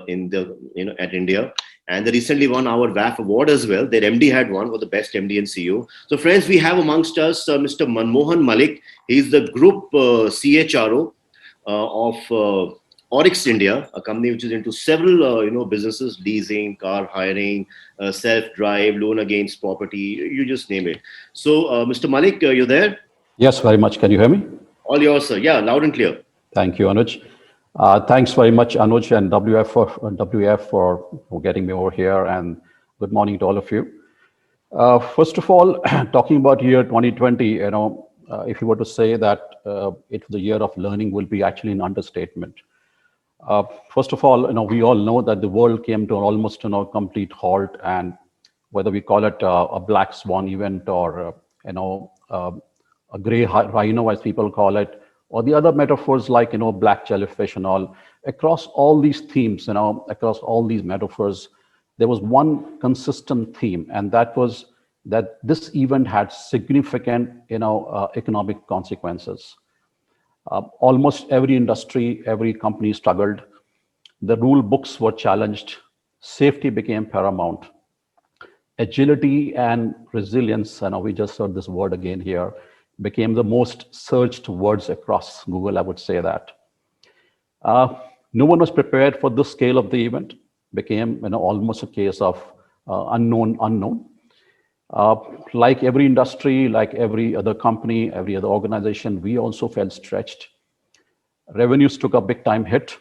in the at India, and they recently won our WAF award as well. Their MD had won for the best MD and CEO. So, friends, we have amongst us Mr. Manmohan Malik. He's the group CHRO of Orix India, a company which is into several businesses: leasing, car hiring, self-drive, loan against property. You just name it. So, Mr. Malik, you there? Yes, very much. Can you hear me? All yours, sir. Yeah, loud and clear. Thank you, Anuj. Thanks very much, Anuj and WF for getting me over here, and good morning to all of you. First of all, talking about year 2020, if you were to say that it was the year of learning, will be actually an understatement. First of all, we all know that the world came to almost complete halt, and whether we call it a black swan event or a gray rhino, as people call it, or the other metaphors like black jellyfish and all, across all these themes, across all these metaphors, there was one consistent theme, and that was that this event had significant economic consequences. Almost every industry, every company struggled. The rule books were challenged. Safety became paramount. Agility and resilience, we just heard this word again here, became the most searched words across Google, I would say that. No one was prepared for this scale of the event. Became almost a case of unknown. Like every industry, like every other company, every other organization, we also felt stretched. Revenues took a big time hit.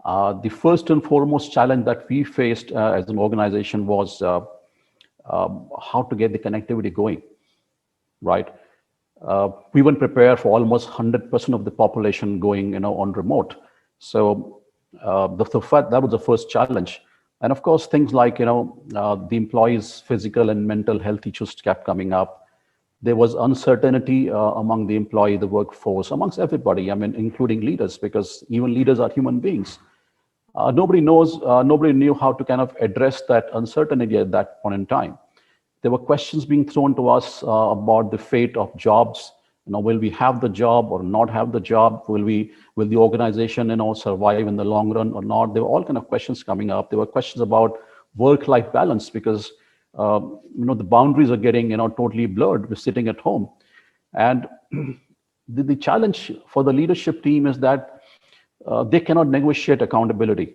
The first and foremost challenge that we faced as an organization was how to get the connectivity going, right? We weren't prepared for almost 100% of the population going on remote. So that was the first challenge. And of course, things like, the employees' physical and mental health issues kept coming up. There was uncertainty among the employee, the workforce, amongst everybody, including leaders, because even leaders are human beings. Nobody knew how to kind of address that uncertainty at that point in time. There were questions being thrown to us about the fate of jobs. Will we have the job or not have the job? Will the organization, survive in the long run or not? There were all kind of questions coming up. There were questions about work-life balance because, the boundaries are getting, totally blurred. We're sitting at home. And the challenge for the leadership team is that they cannot negotiate accountability,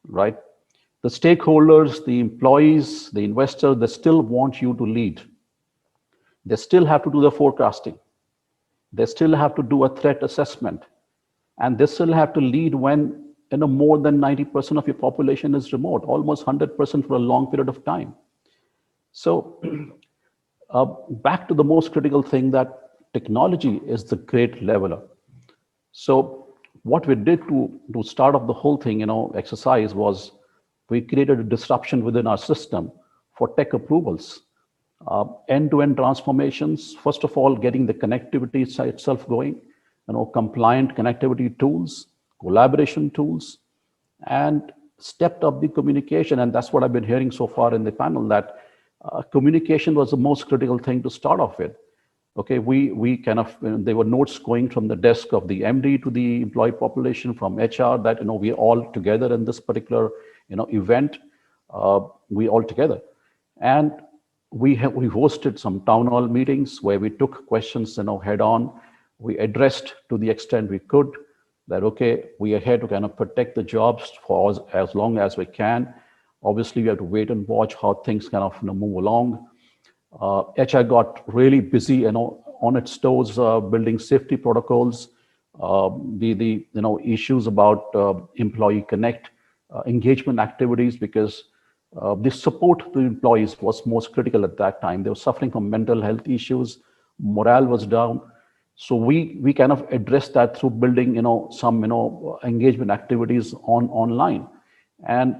right? The stakeholders, the employees, the investors, they still want you to lead. They still have to do the forecasting. They still have to do a threat assessment. And they still have to lead when more than 90% of your population is remote, almost 100% for a long period of time. So back to the most critical thing, that technology is the great leveler. So what we did to start off the whole thing, exercise was we created a disruption within our system for tech approvals. End-to-end transformations, first of all, getting the connectivity itself going, compliant connectivity tools, collaboration tools, and stepped up the communication. And that's what I've been hearing so far in the panel, that communication was the most critical thing to start off with. Okay, we kind of, there were notes going from the desk of the MD to the employee population, from HR, that, we're all together in this particular, event, we all together. And we hosted some town hall meetings where we took questions, head on. We addressed to the extent we could that, okay, we are here to kind of protect the jobs for as long as we can. Obviously, we have to wait and watch how things kind of move along. HR got really busy, on its toes, building safety protocols. The issues about employee connect, engagement activities, because the support to employees was most critical at that time. They were suffering from mental health issues, morale was down. So we kind of addressed that through building, some engagement activities online. And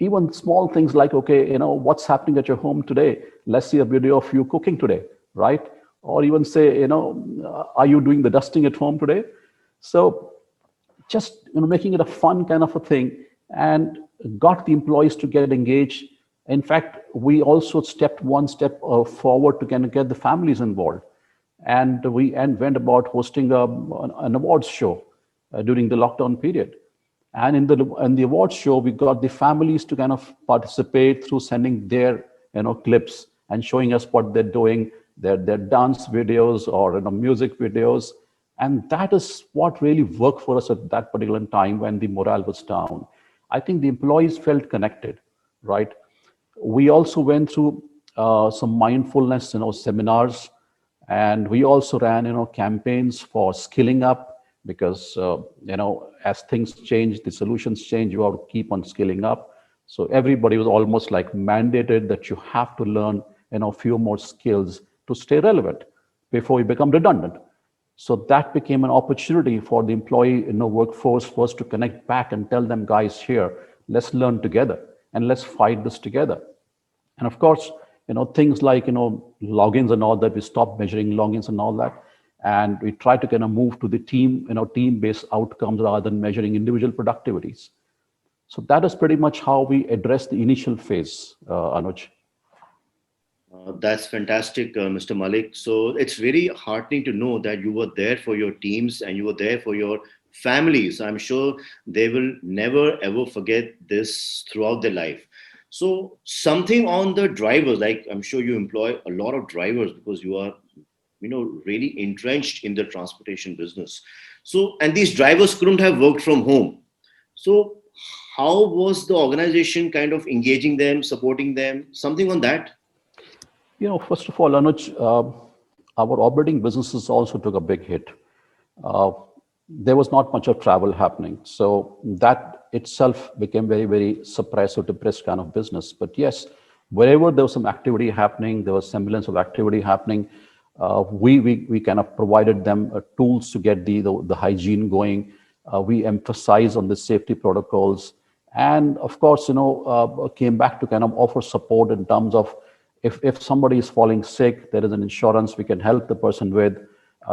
even small things like, okay, what's happening at your home today? Let's see a video of you cooking today, right? Or even say, are you doing the dusting at home today? So just making it a fun kind of a thing, and got the employees to get engaged. In fact, we also stepped one step forward to kind of get the families involved, and we went about hosting an awards show during the lockdown period. And in the awards show, we got the families to kind of participate through sending their clips and showing us what they're doing, their dance videos or music videos. And that is what really worked for us at that particular time when the morale was down. I think the employees felt connected, right? We also went through some mindfulness, seminars, and we also ran, campaigns for skilling up, because as things change, the solutions change. You have to keep on skilling up. So everybody was almost like mandated that you have to learn, a few more skills to stay relevant before you become redundant. So that became an opportunity for the employee workforce first to connect back and tell them, guys, here, let's learn together and let's fight this together. And of course, things like, logins and all that, we stopped measuring logins and all that. And we try to kind of move to the team-based outcomes rather than measuring individual productivities. So that is pretty much how we address the initial phase, Anuj. That's fantastic, Mr. Malik. So it's very heartening to know that you were there for your teams and you were there for your families. I'm sure they will never ever forget this throughout their life. So something on the drivers, like I'm sure you employ a lot of drivers because you are, really entrenched in the transportation business. So, and these drivers couldn't have worked from home. So how was the organization kind of engaging them, supporting them, something on that? First of all, Anuj, our operating businesses also took a big hit. Uh, there was not much of travel happening. So that itself became very, very suppressed or depressed kind of business. But yes, wherever there was some activity happening, there was semblance of activity happening. We kind of provided them tools to get the hygiene going. We emphasize on the safety protocols. And of course, came back to kind of offer support in terms of if somebody is falling sick, there is an insurance we can help the person with.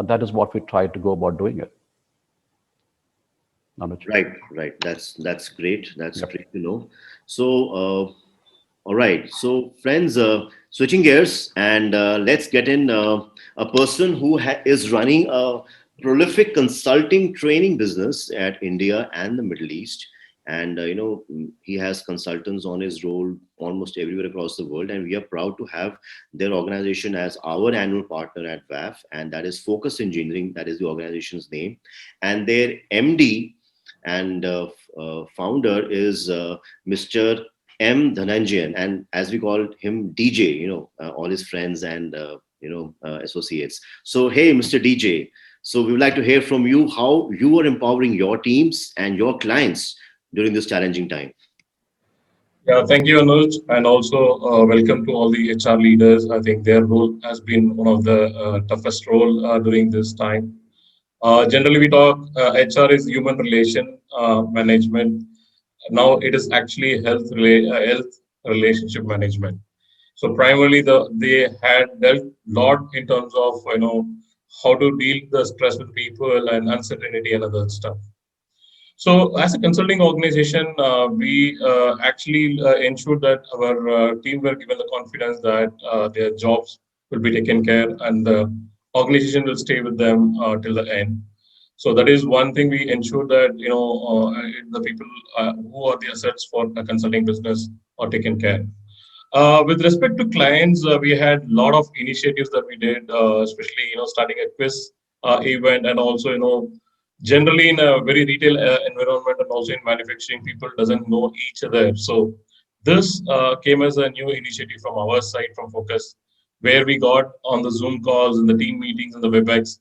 That is what we try to go about doing it. Anuj. Right. That's great. That's Yep. great to know. So, all right. So, friends, switching gears, and let's get in a person who is running a prolific consulting training business at India and the Middle East. And he has consultants on his roll almost everywhere across the world, and we are proud to have their organization as our annual partner at VAF, and that is Focus Engineering. That is the organization's name, and their MD and founder is Mr. Dhananjayan, and as we call him DJ, all his friends and associates. So hey, Mr. DJ, so we would like to hear from you how you are empowering your teams and your clients during this challenging time. Yeah, thank you, Anuj, and also welcome to all the HR leaders. I think their role has been one of the toughest role during this time. Generally, we talk HR is human relation management. Now it is actually health relationship management. So primarily, they had dealt lot in terms of how to deal the stress with people and uncertainty and other stuff. So, as a consulting organization, we actually ensured that our team were given the confidence that their jobs will be taken care and the organization will stay with them till the end. So that is one thing we ensure that the people who are the assets for a consulting business are taken care. With respect to clients, we had a lot of initiatives that we did, especially starting a quiz event, and also generally in a very retail environment and also in manufacturing, people doesn't know each other. So this came as a new initiative from our side, from Focus, where we got on the Zoom calls and the team meetings and the WebEx,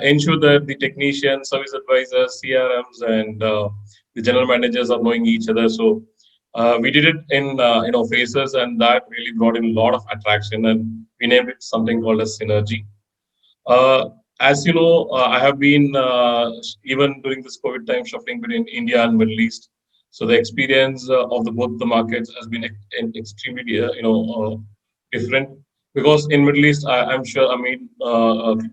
ensure that the technicians, service advisors, CRMs, and the general managers are knowing each other. So we did it in phases, and that really brought in a lot of attraction, and we named it something called as synergy. Uh, as you know, I have been even during this COVID time shuffling between India and Middle East. So the experience of the both the markets has been extremely different, because in Middle East, I'm sure Ameen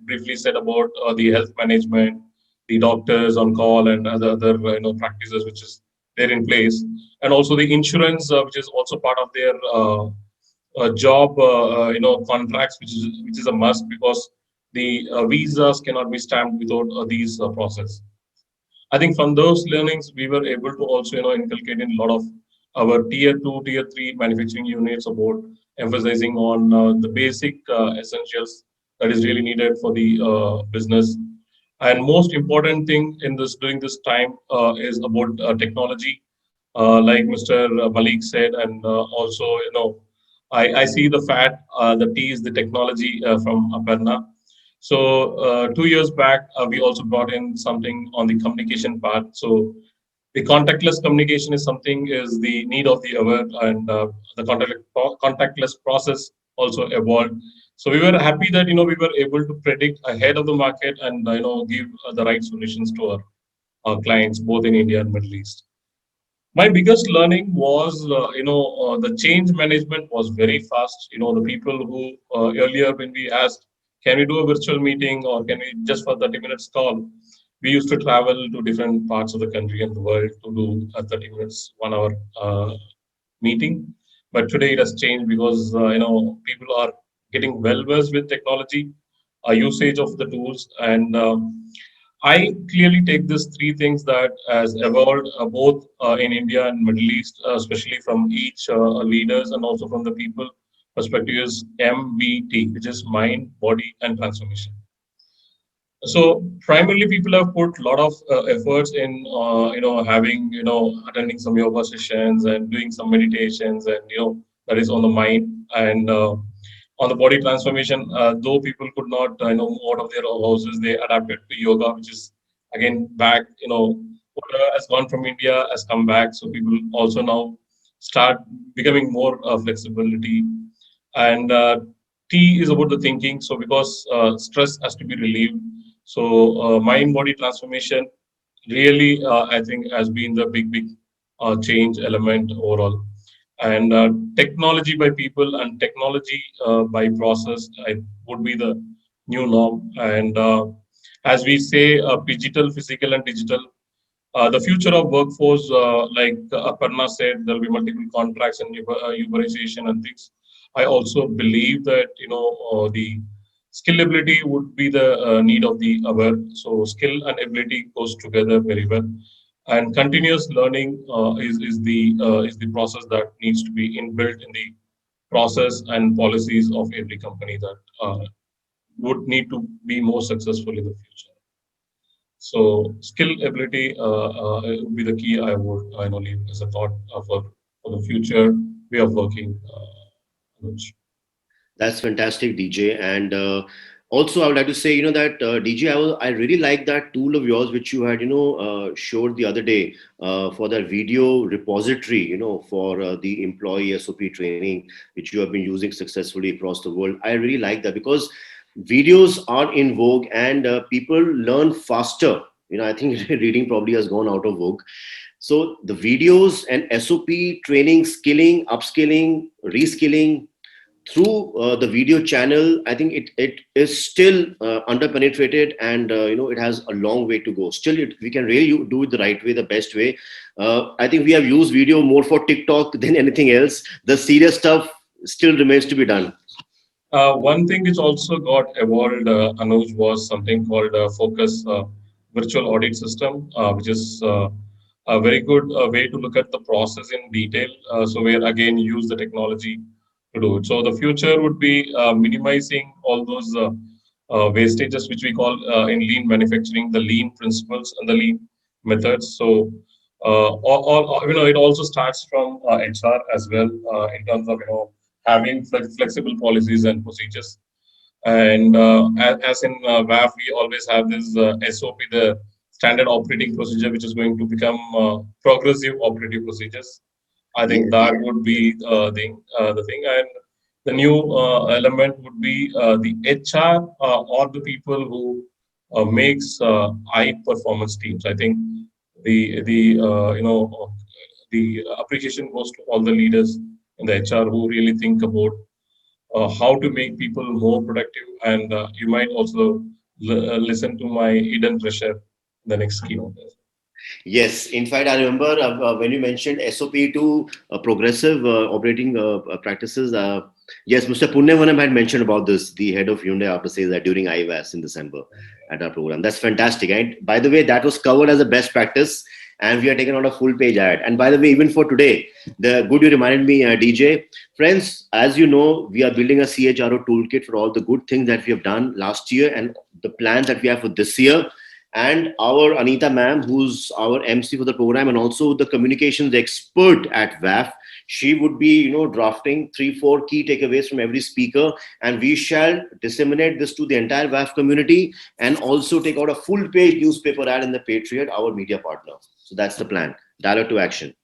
briefly said about the health management, the doctors on call, and other practices which is there in place, and also the insurance which is also part of their job contracts, which is a must, because the visas cannot be stamped without these process. I think from those learnings, we were able to also, inculcate in a lot of our tier two, tier three manufacturing units about emphasizing on the basic essentials that is really needed for the business. And most important thing in this during this time is about technology, like Mr. Malik said, and also, I see the fat, the T is the technology from Aparna. So 2 years back, we also brought in something on the communication part. So the contactless communication is the need of the hour, and the contactless process also evolved. So we were happy that we were able to predict ahead of the market, and give the right solutions to our clients both in India and Middle East. My biggest learning was the change management was very fast. The people who earlier, when we asked, can we do a virtual meeting, or can we just for 30 minutes call, we used to travel to different parts of the country and the world to do a 30 minutes 1 hour meeting. But today it has changed, because people are getting well versed with technology, usage of the tools, and I clearly take these three things that has evolved both in India and Middle East, especially from each leaders and also from the people perspective, is MBT, which is mind, body, and transformation. So primarily, people have put a lot of efforts in, having, attending some yoga sessions and doing some meditations, and that is on the mind, and on the body transformation. Though people could not, move out of their houses, they adapted to yoga, which is again back. Whatever has gone from India has come back, so people also now start becoming more flexibility, and T is about the thinking. So because stress has to be relieved, so mind body transformation really, I think, has been the big change element overall. And technology by people and technology by process, would be the new norm. And as we say, digital, physical, and digital. The future of workforce, like Aparna said, there will be multiple contracts and uberization and things. I also believe that the skill ability would be the need of the hour. So skill and ability goes together very well, and continuous learning is the process that needs to be inbuilt in the process and policies of every company that would need to be more successful in the future. So skill ability would be the key. I would leave as a thought for the future way of working. Anuj. That's fantastic, DJ. And also, I would like to say, that DJ, I really like that tool of yours which you had, showed the other day for that video repository, for the employee SOP training, which you have been using successfully across the world. I really like that, because videos are in vogue, and people learn faster. I think reading probably has gone out of vogue. So the videos and SOP training, skilling, upskilling, reskilling through the video channel, I think it is still underpenetrated, and it has a long way to go. Still, we can really do it the right way, the best way. I think we have used video more for TikTok than anything else. The serious stuff still remains to be done. One thing which also got evolved, Anuj, was something called Focus Virtual Audit System, which is a very good way to look at the process in detail. So where again use the technology to do it. So the future would be minimizing all those wastages, which we call in lean manufacturing, the lean principles and the lean methods. So it also starts from HR as well, in terms of having flexible policies and procedures. And as in WAF, we always have this SOP, the standard operating procedure, which is going to become progressive operating procedures. I think that would be the thing. And the new element would be the HR or the people who makes high performance teams. I think the the appreciation goes to all the leaders in the HR who really think about how to make people more productive. And you might also listen to my hidden treasure, the next keynote. Yes, in fact, I remember when you mentioned SOP to progressive operating practices. Yes, Mr. Punyavanam had mentioned about this, the head of Hyundai after says that during IVAS in December at our program. That's fantastic. And by the way, that was covered as a best practice, and we are taking out a full page ad. And by the way, even for today, the good you reminded me, DJ. Friends, as you know, we are building a CHRO toolkit for all the good things that we have done last year and the plans that we have for this year. And our Anita ma'am, who's our MC for the program and also the communications expert at VAF, she would be, drafting 3-4 key takeaways from every speaker, and we shall disseminate this to the entire VAF community and also take out a full page newspaper ad in the Patriot, our media partner. So that's the plan, dialogue to action.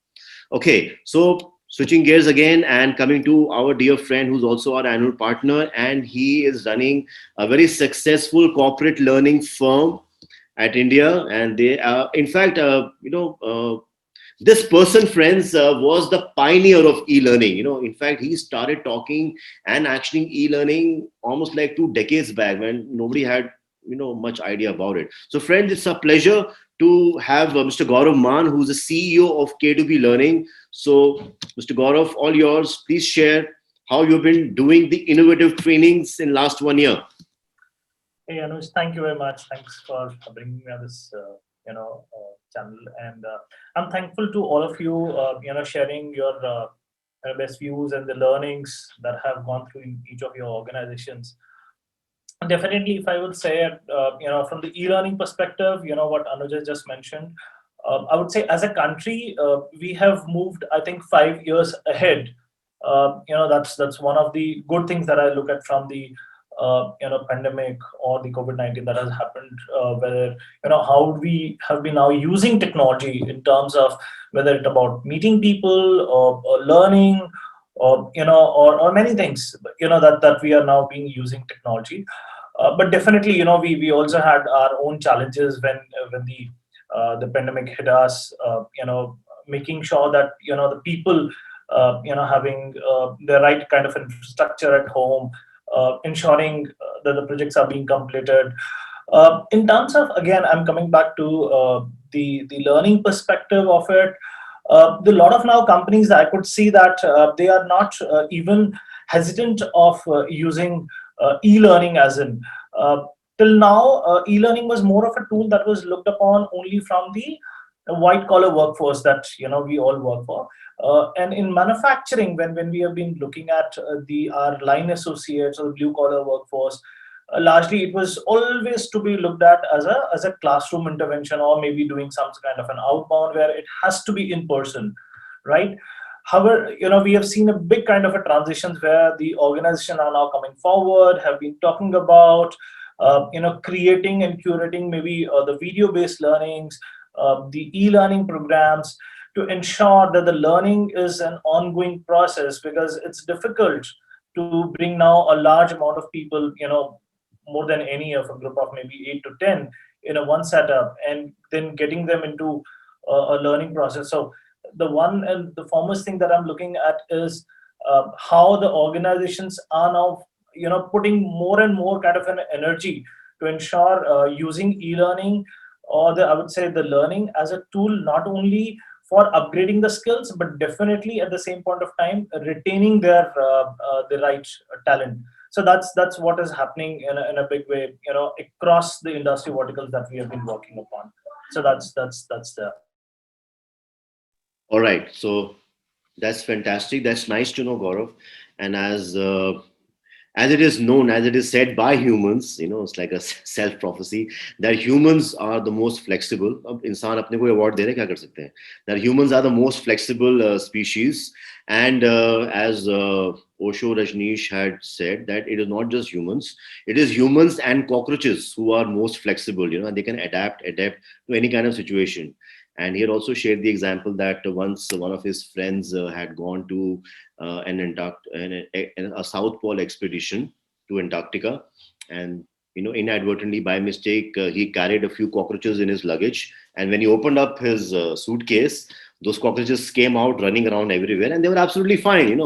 Okay, so switching gears again and coming to our dear friend who's also our annual partner, and he is running a very successful corporate learning firm at India, and they are, in fact, this person, friends, was the pioneer of e-learning. In fact, he started talking and actioning e-learning almost like 2 decades back when nobody had, much idea about it. So, friends, it's a pleasure to have Mr. Gaurav Mann, who's the CEO of K2B Learning. So, Mr. Gaurav, all yours. Please share how you've been doing the innovative trainings in last 1 year. Hey Anuj, thank you very much. Thanks for bringing me on this, channel, and I'm thankful to all of you, sharing your best views and the learnings that have gone through in each of your organizations. And definitely, if I would say, from the e-learning perspective, what Anuj just mentioned, I would say as a country, we have moved, I think, 5 years ahead. That's one of the good things that I look at from the pandemic or the COVID-19 that has happened, whether, how we have been now using technology in terms of whether it's about meeting people or learning or many things, that we are now being using technology. But definitely, we also had our own challenges when the pandemic hit us, making sure that, the people, having the right kind of infrastructure at home, ensuring that the projects are being completed. In terms of, again, I'm coming back to the learning perspective of it. The lot of now companies, I could see that they are not even hesitant of using e-learning as in. Till now, e-learning was more of a tool that was looked upon only from the white collar workforce that we all work for. And in manufacturing, when we have been looking at our line associates or blue collar workforce, largely it was always to be looked at as a classroom intervention, or maybe doing some kind of an outbound where it has to be in person, right? However, we have seen a big kind of a transition where the organization are now coming forward, have been talking about creating and curating maybe the video-based learnings, the e-learning programs, to ensure that the learning is an ongoing process, because it's difficult to bring now a large amount of people, more than any of a group of maybe 8 to 10 in a one setup, and then getting them into a learning process. So the one and the foremost thing that I'm looking at is how the organizations are now, putting more and more kind of an energy to ensure using e-learning, or I would say the learning as a tool, not only for upgrading the skills, but definitely at the same point of time retaining their the right talent. So that's what is happening in a big way, across the industry verticals that we have been working upon. So that's there. All right, so that's fantastic. That's nice to know, Gaurav. And as it is known, as it is said by humans, it's like a self-prophecy that humans are the most flexible. अब इंसान अपने को award दे रहे क्या कर सकते हैं? That humans are the most flexible species, and as Osho Rajneesh had said, that it is not just humans, it is humans and cockroaches who are most flexible. And they can adapt to any kind of situation. And he had also shared the example that once one of his friends had gone to a South Pole expedition to Antarctica, and inadvertently by mistake he carried a few cockroaches in his luggage. And when he opened up his suitcase, those cockroaches came out running around everywhere, and they were absolutely fine,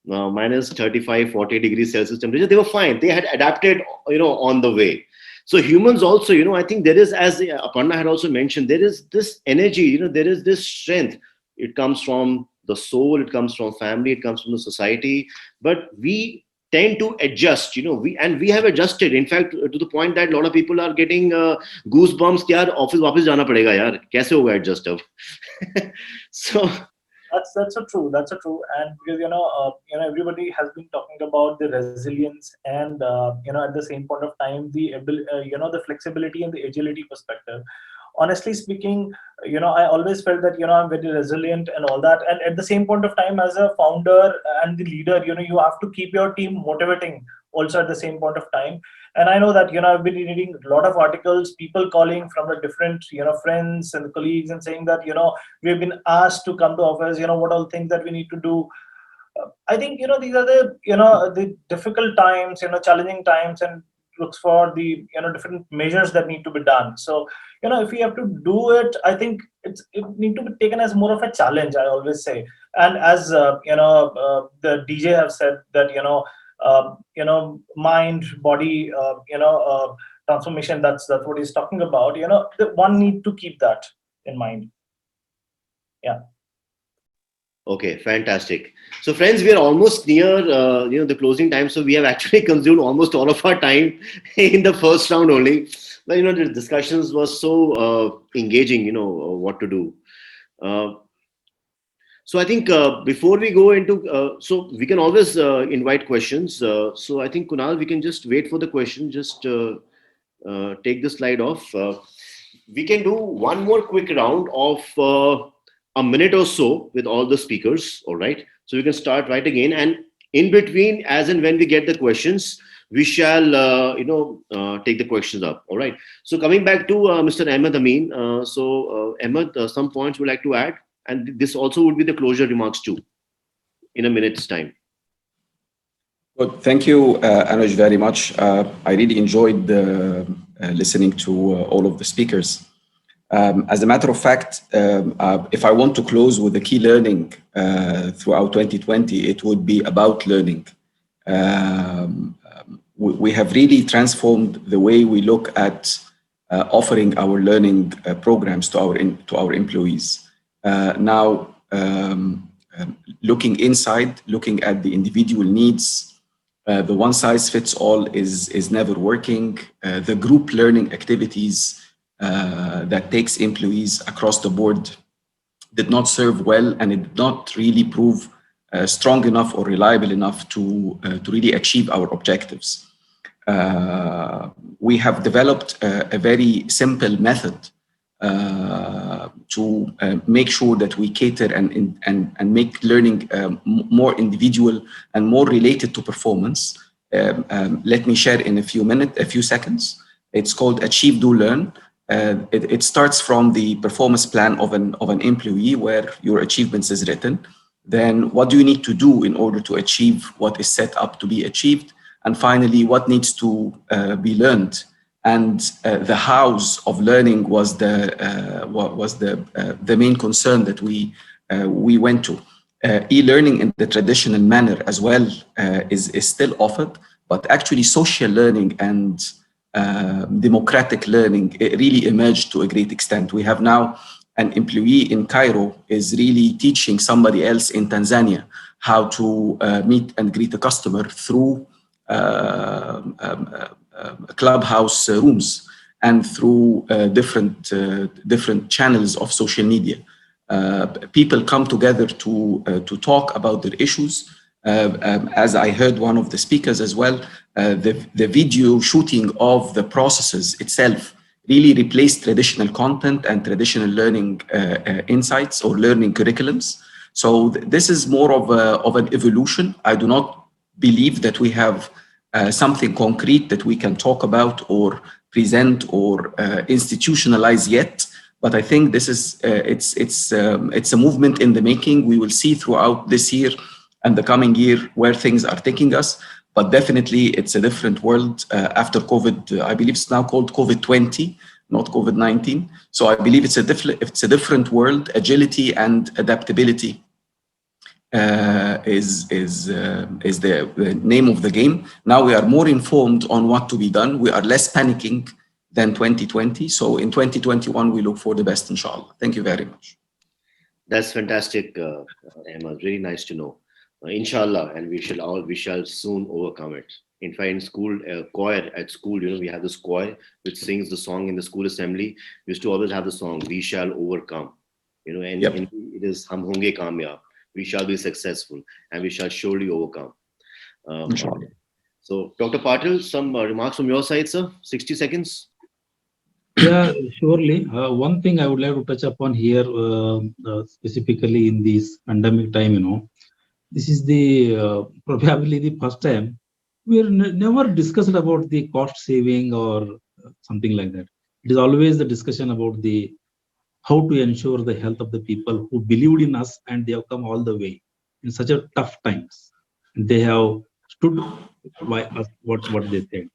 minus 35, 40 degrees Celsius temperature. They were fine. They had adapted, on the way. So humans also, I think there is, as Aparna had also mentioned, there is this energy, there is this strength. It comes from the soul, it comes from family, it comes from the society. But we tend to adjust, we have adjusted. In fact, to the point that a lot of people are getting goosebumps. Yaar, office वापस जाना पड़ेगा यार. कैसे होगा adjust अब? So that's so true. That's so true. And because everybody has been talking about the resilience and at the same point of time the the flexibility and the agility perspective. Honestly speaking, I always felt that I'm very resilient and all that. And at the same point of time, as a founder and the leader, you have to keep your team motivating also at the same point of time. And I know that I've been reading a lot of articles, people calling from the different friends and colleagues and saying that we've been asked to come to office. What all things that we need to do. I think these are the difficult times, challenging times, and looks for the different measures that need to be done. So if we have to do it, I think it need to be taken as more of a challenge, I always say. And as the DJ have said that mind body transformation, that's what he's talking about. One need to keep that in mind. Yeah. Okay, fantastic. So friends, we are almost near the closing time. So we have actually consumed almost all of our time in the first round only. But the discussions were so engaging, what to do. So I think before we go into, so we can always invite questions. So I think Kunal, we can just wait for the question. Just take the slide off. We can do one more quick round of a minute or so with all the speakers. All right. So we can start right again. And in between, as and when we get the questions, we shall, take the questions up. All right. So coming back to Mr. Ahmad Ameen. Ahmad, some points we'd like to add. And this also would be the closure remarks too, in a minute's time. Well, thank you, Anuj, very much. I really enjoyed listening to all of the speakers. As a matter of fact, if I want to close with a key learning throughout 2020, it would be about learning. We have really transformed the way we look at offering our learning programs to our employees. Now, looking inside, looking at the individual needs, the one size fits all is never working. The group learning activities that takes employees across the board did not serve well, and it did not really prove strong enough or reliable enough to really achieve our objectives. We have developed a very simple method to make sure that we cater and make learning more individual and more related to performance. Let me share in a few seconds. It's called Achieve, Do, Learn. It starts from the performance plan of an employee where your achievements is written. Then what do you need to do in order to achieve what is set up to be achieved? And finally, what needs to be learned? And the hows of learning was the main concern that we went to. E-learning in the traditional manner as well is still offered, but actually social learning and democratic learning, it really emerged to a great extent. We have now an employee in Cairo is really teaching somebody else in Tanzania how to meet and greet a customer through clubhouse rooms and through different channels of social media. People come together to talk about their issues. As I heard one of the speakers as well, the video shooting of the processes itself really replaced traditional content and traditional learning insights or learning curriculums. So this is more of an evolution. I do not believe that we have something concrete that we can talk about or present or institutionalize yet. But I think this is it's a movement in the making. We will see throughout this year and the coming year where things are taking us. But definitely, it's a different world after COVID. I believe it's now called COVID-20. not COVID-19. So I believe it's a different world. Agility and adaptability is the name of the game. Now we are more informed on what to be done. We are less panicking than 2020. So in 2021, we look for the best, inshallah. Thank you very much. That's fantastic, Ahmad. Really nice to know. Inshallah, and we shall soon overcome it. In fact, in school, choir at school, we have this choir which sings the song in the school assembly. We used to always have the song, "We shall overcome." And Yep. it is "Hum honge kamyab." We shall be successful, and we shall surely overcome. Inshallah. So, Dr. Patil, some remarks from your side, sir. 60 seconds. Yeah, surely. One thing I would like to touch upon here, specifically in this pandemic time, this is the probably the first time we are never discussed about the cost saving or something like that. It is always the discussion about the how to ensure the health of the people who believed in us and they have come all the way in such a tough times. They have stood by us what they said.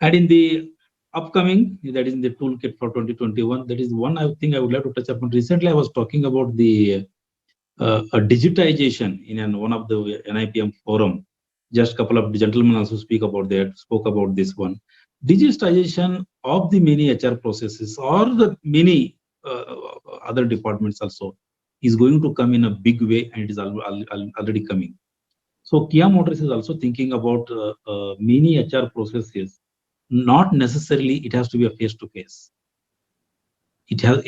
And in the upcoming, that is in the toolkit for 2021, that is one thing I would like to touch upon. Recently, I was talking about the a digitization in one of the NIPM forum. Just a couple of gentlemen also spoke about this one. Digitization of the many HR processes or the many other departments also is going to come in a big way, and it is already coming. So Kia Motors is also thinking about many HR processes. Not necessarily it has to be a face-to-face. There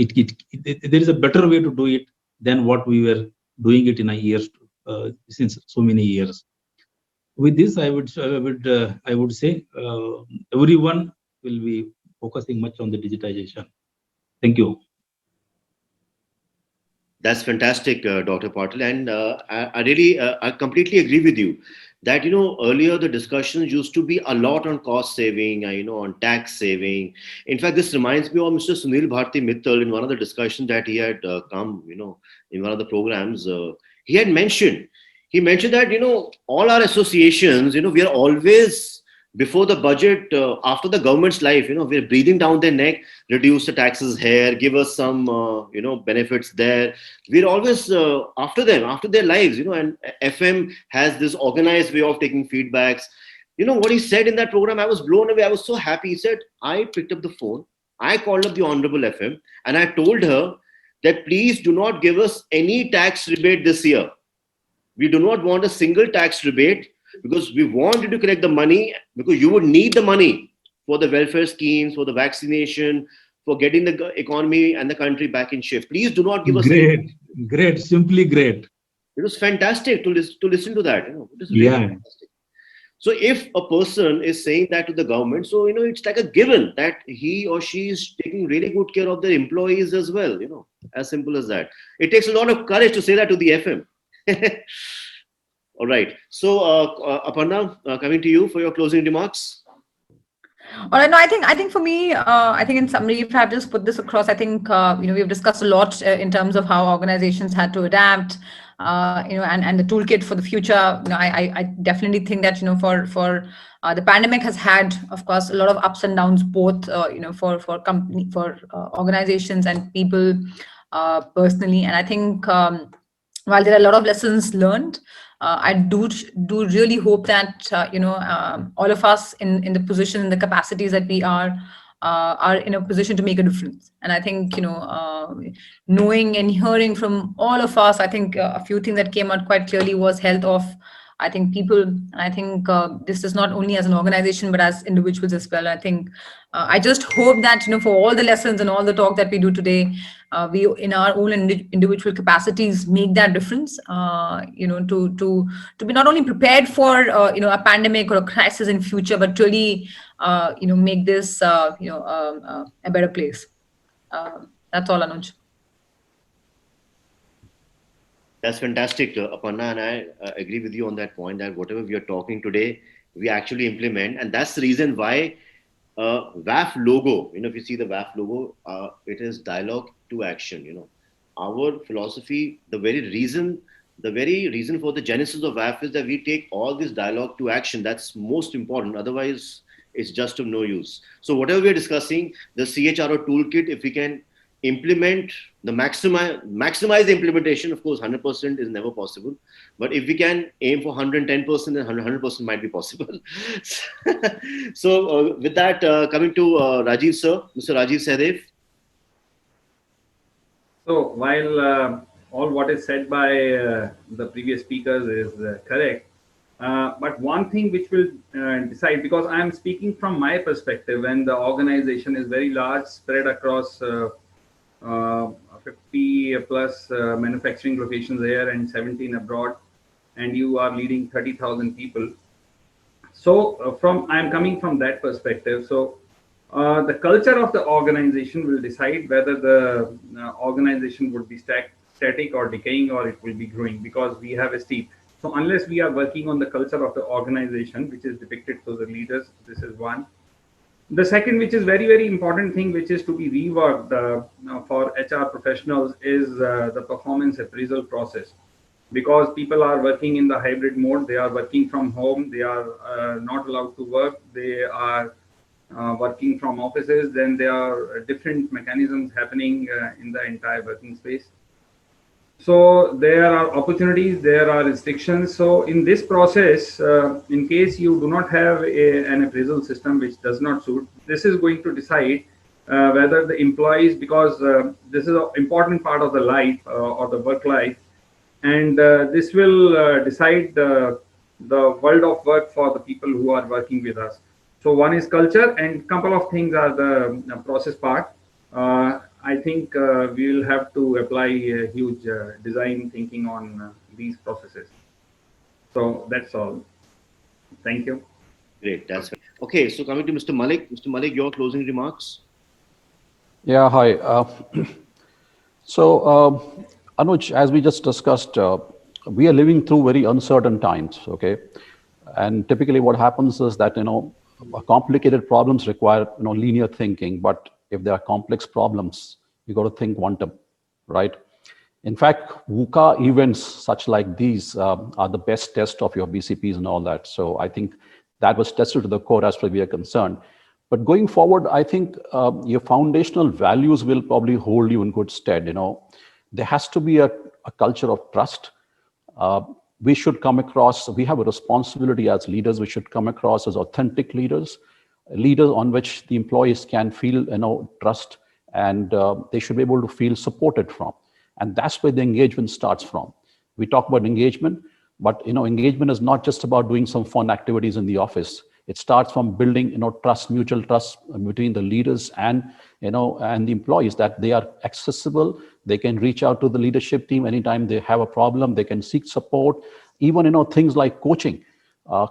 is a better way to do it than what we were doing it in a years since so many years. With this, I would say everyone will be focusing much on the digitization. Thank you. That's fantastic, Dr. Patil, and I completely agree with you that earlier the discussions used to be a lot on cost saving, on tax saving. In fact, this reminds me of Mr. Sunil Bharti Mittal in one of the discussions that he had come, in one of the programs. He mentioned that all our associations, we are always before the budget, after the government's life, we're breathing down their neck, reduce the taxes here, give us some, benefits there. We're always after them, after their lives, and FM has this organized way of taking feedbacks. What he said in that program, I was blown away. I was so happy. He said, I picked up the phone, I called up the Honorable FM, and I told her that please do not give us any tax rebate this year. We do not want a single tax rebate, because we want you to collect the money, because you would need the money for the welfare schemes, for the vaccination, for getting the economy and the country back in shape. Please do not give us. Great, simply great. It was fantastic to listen to that. It was really fantastic. So if a person is saying that to the government, so it's like a given that he or she is taking really good care of their employees as well. As simple as that. It takes a lot of courage to say that to the FM. All right. So, Aparna, coming to you for your closing remarks. All right. No, I think for me, I think in summary, if I have just put this across, I think we've discussed a lot in terms of how organizations had to adapt, and the toolkit for the future. I definitely think that for the pandemic has had, of course, a lot of ups and downs, both for company, for organizations and people personally. And I think while there are a lot of lessons learned, I do really hope that all of us in the position, in the capacities that we are in a position to make a difference. And I think knowing and hearing from all of us, I think a few things that came out quite clearly was health of, I think, people. And I think this is not only as an organization but as individuals as well. I think I just hope that for all the lessons and all the talk that we do today, we in our own individual capacities make that difference. To be not only prepared for a pandemic or a crisis in future, but really make this a better place. That's all, Anuj. That's fantastic, Aparna, and I agree with you on that point that whatever we are talking today, we actually implement, and that's the reason why WAF logo. If you see the WAF logo, it is dialogue to action. Our philosophy, the very reason for the genesis of WAF is that we take all this dialogue to action. That's most important. Otherwise, it's just of no use. So whatever we're discussing, the CHRO toolkit, if we can implement the maximize the implementation, of course 100% is never possible, but if we can aim for 110%, then 100% might be possible. So with that, coming to Rajiv sir, Mr. Rajiv Sahdev. So while all what is said by the previous speakers is correct, but one thing which will decide, because I am speaking from my perspective, when the organization is very large, spread across 50 plus manufacturing locations here and 17 abroad, and you are leading 30,000 people. So I am coming from that perspective. So the culture of the organization will decide whether the organization would be static or decaying, or it will be growing, because we have a steep. So unless we are working on the culture of the organization, which is depicted to the leaders, this is one. The second, which is very, very important thing, which is to be reworked for HR professionals, is the performance appraisal process. Because people are working in the hybrid mode, they are working from home, they are not allowed to work, they are working from offices, then there are different mechanisms happening in the entire working space. So there are opportunities, there are restrictions. So in this process, in case you do not have an appraisal system which does not suit, this is going to decide whether the employees, because this is an important part of the life or the work life, and this will decide the world of work for the people who are working with us. So one is culture, and a couple of things are the process part. I think we will have to apply a huge design thinking on these processes. So that's all. Thank you. Great. That's okay. So coming to Mr. Malik. Mr. Malik, your closing remarks. Yeah, hi. Anuj, as we just discussed, we are living through very uncertain times, okay? And typically what happens is that, complicated problems require, linear thinking, but if there are complex problems, you got to think quantum, right? In fact, VUCA events such like these are the best test of your BCPs and all that. So I think that was tested to the core as far as we are concerned. But going forward, I think your foundational values will probably hold you in good stead. There has to be a culture of trust. We should come across, we have a responsibility as leaders, we should come across as authentic leaders on which the employees can feel, trust, and they should be able to feel supported from. And that's where the engagement starts from. We talk about engagement, but engagement is not just about doing some fun activities in the office. It starts from building, trust, mutual trust between the leaders and the employees, that they are accessible. They can reach out to the leadership team anytime they have a problem. They can seek support. Even things like coaching.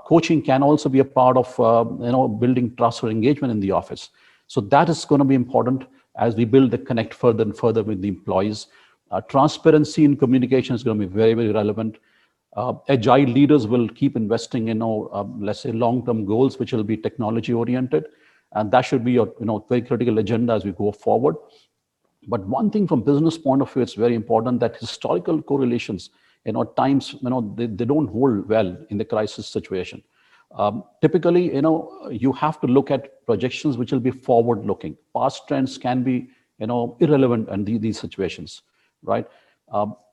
Coaching can also be a part of building trust or engagement in the office. So that is going to be important as we build the connect further and further with the employees. Transparency in communication is going to be very, very relevant. Agile leaders will keep investing in, let's say, long-term goals, which will be technology-oriented, and that should be a very critical agenda as we go forward. But one thing from business point of view, it's very important that historical correlations, times, they don't hold well in the crisis situation. Typically, you have to look at projections which will be forward-looking. Past trends can be, irrelevant in these situations, right?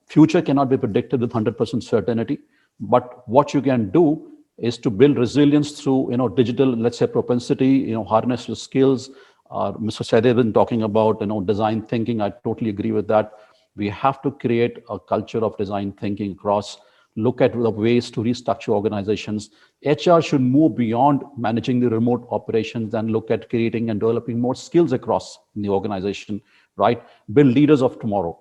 Future cannot be predicted with 100% certainty, but what you can do is to build resilience through, digital, let's say, propensity, harness your skills. Mr. Sahdev been talking about, design thinking. I totally agree with that. We have to create a culture of design thinking across, look at the ways to restructure organizations. HR should move beyond managing the remote operations and look at creating and developing more skills across the organization, right? Build leaders of tomorrow.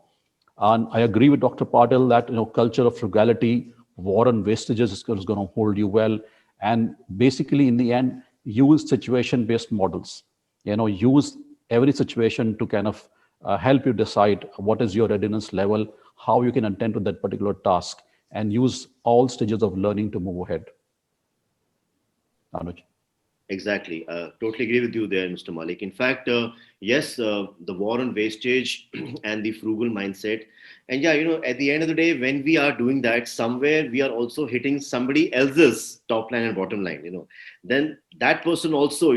And I agree with Dr. Patil that culture of frugality, war on wastages is going to hold you well. And basically, in the end, use situation-based models. Use every situation to kind of help you decide what is your readiness level, how you can attend to that particular task, and use all stages of learning to move ahead. Anuj. Exactly. Totally agree with you there, Mr. Malik. In fact, yes, the war on wastage and the frugal mindset. And yeah, at the end of the day, when we are doing that, somewhere we are also hitting somebody else's top line and bottom line, then that person also,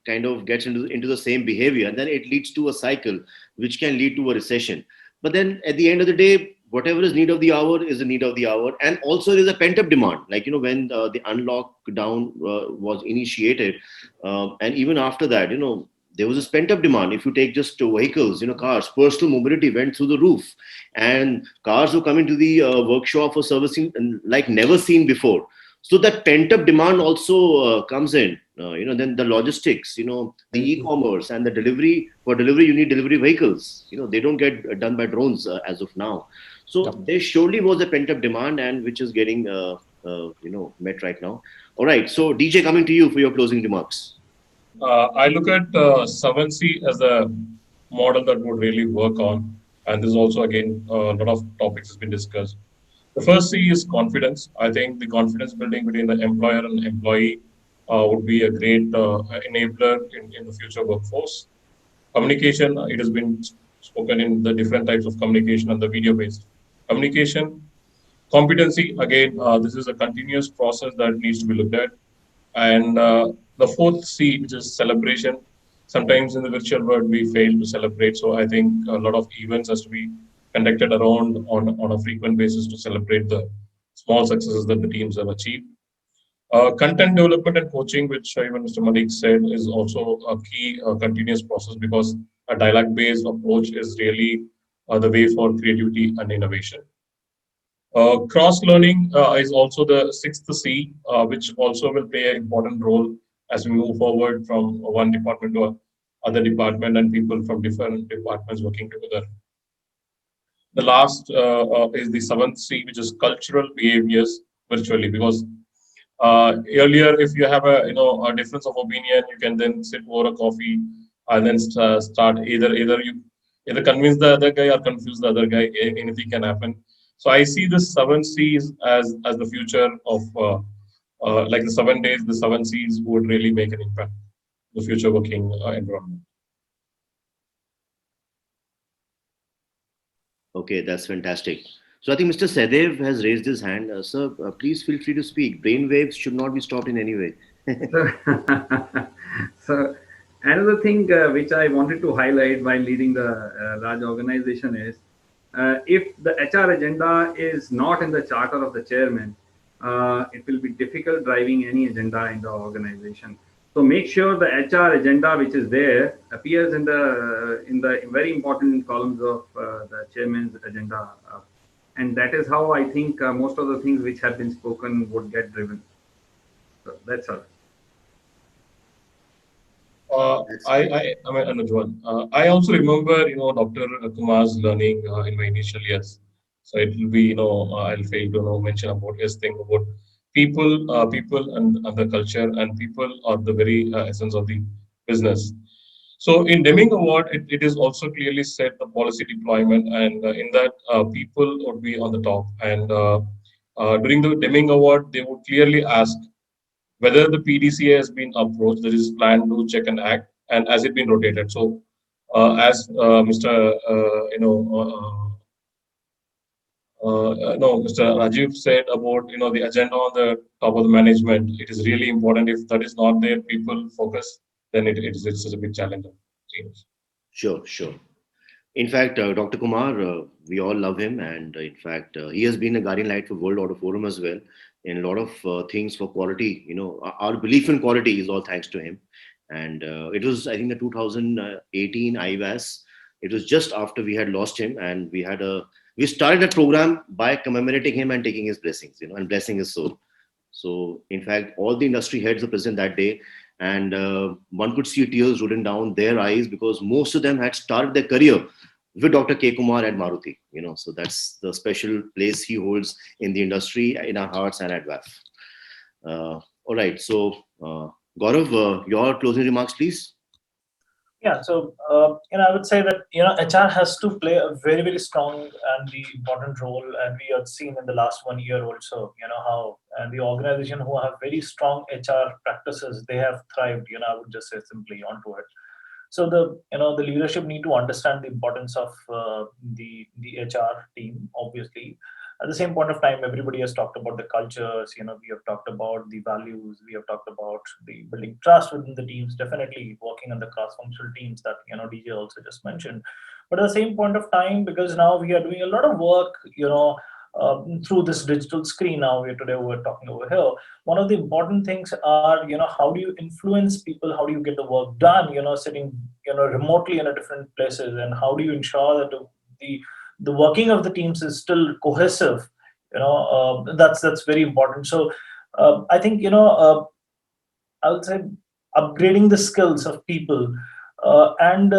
kind of gets into the same behavior. And then it leads to a cycle, which can lead to a recession. But then at the end of the day, whatever is need of the hour is the need of the hour. And also there's a pent up demand. Like, when the unlock down was initiated, and even after that, there was a pent up demand. If you take just vehicles, cars, personal mobility went through the roof, and cars were coming to the workshop for servicing like never seen before. So that pent up demand also comes in. Then the logistics, the e-commerce and the delivery. For delivery, you need delivery vehicles. They don't get done by drones as of now. So there surely was a pent up demand, and which is getting met right now. All right. So DJ, coming to you for your closing remarks. I look at 7C as a model that would really work on, and there's also again a lot of topics has been discussed. The first C is confidence. I think the confidence building between the employer and employee would be a great enabler in the future workforce. Communication, it has been spoken in the different types of communication and the video-based communication. Competency, again, this is a continuous process that needs to be looked at. And the fourth C, which is celebration. Sometimes in the virtual world, we fail to celebrate. So I think a lot of events has to be conducted around on a frequent basis to celebrate the small successes that the teams have achieved. Content development and coaching, which even Mr. Malik said, is also a key continuous process, because a dialogue-based approach is really the way for creativity and innovation. Cross-learning is also the sixth C, which also will play an important role as we move forward from one department to other department and people from different departments working together. The last is the seventh C, which is cultural behaviors virtually, because earlier, if you have a difference of opinion, you can then sit over a coffee and then start either you either convince the other guy or confuse the other guy. Anything can happen. So I see the 7Cs as the future of like the 7 days. The 7Cs would really make an impact in the future working environment. Okay, that's fantastic. So I think Mr. Sahdev has raised his hand. Sir, please feel free to speak. Brainwaves should not be stopped in any way. So another thing which I wanted to highlight while leading the large organization is, if the HR agenda is not in the charter of the chairman, it will be difficult driving any agenda in the organization. So make sure the HR agenda which is there appears in the very important columns of the chairman's agenda. And that is how I think most of the things which have been spoken would get driven. So that's all. I mean, Anuj, I also remember, Dr. Kumar's learning in my initial years. So it will be, I'll fail to mention about his thing about people and the culture, and people are the very essence of the business. So in Deming Award, it is also clearly said the policy deployment, and in that people would be on the top. And during the Deming Award, they would clearly ask whether the PDCA has been approached, there is plan to check and act, and has it been rotated. So as Mr. Mr. Rajiv said about the agenda on the top of the management, it is really important. If that is not there, people focus, then it's a big challenge. Sure. In fact, Dr. Kumar, we all love him, and in fact, he has been a guardian light for World Order Forum as well. In a lot of things for quality, our belief in quality is all thanks to him. And it was, I think, the 2018 IVAS. It was just after we had lost him, and we started a program by commemorating him and taking his blessings, and blessing his soul. So, in fact, all the industry heads were present that day, and one could see tears rolling down their eyes, because most of them had started their career with Dr. K. Kumar and Maruti, so that's the special place he holds in the industry, in our hearts and at WAF. All right, so Gaurav, your closing remarks, please. Yeah, so I would say that HR has to play a very, very strong and the important role, and we have seen in the last 1 year also, how and the organization who have very strong HR practices, they have thrived. I would just say simply onto it. So the leadership need to understand the importance of the HR team, obviously. At the same point of time, everybody has talked about the cultures. We have talked about the values. We have talked about the building trust within the teams. Definitely working on the cross-functional teams that DJ also just mentioned. But at the same point of time, because now we are doing a lot of work, through this digital screen. Now today we're talking over here. One of the important things are, how do you influence people? How do you get the work done? Sitting remotely in a different places, and how do you ensure that the working of the teams is still cohesive? That's very important. So I think I would say upgrading the skills of people. One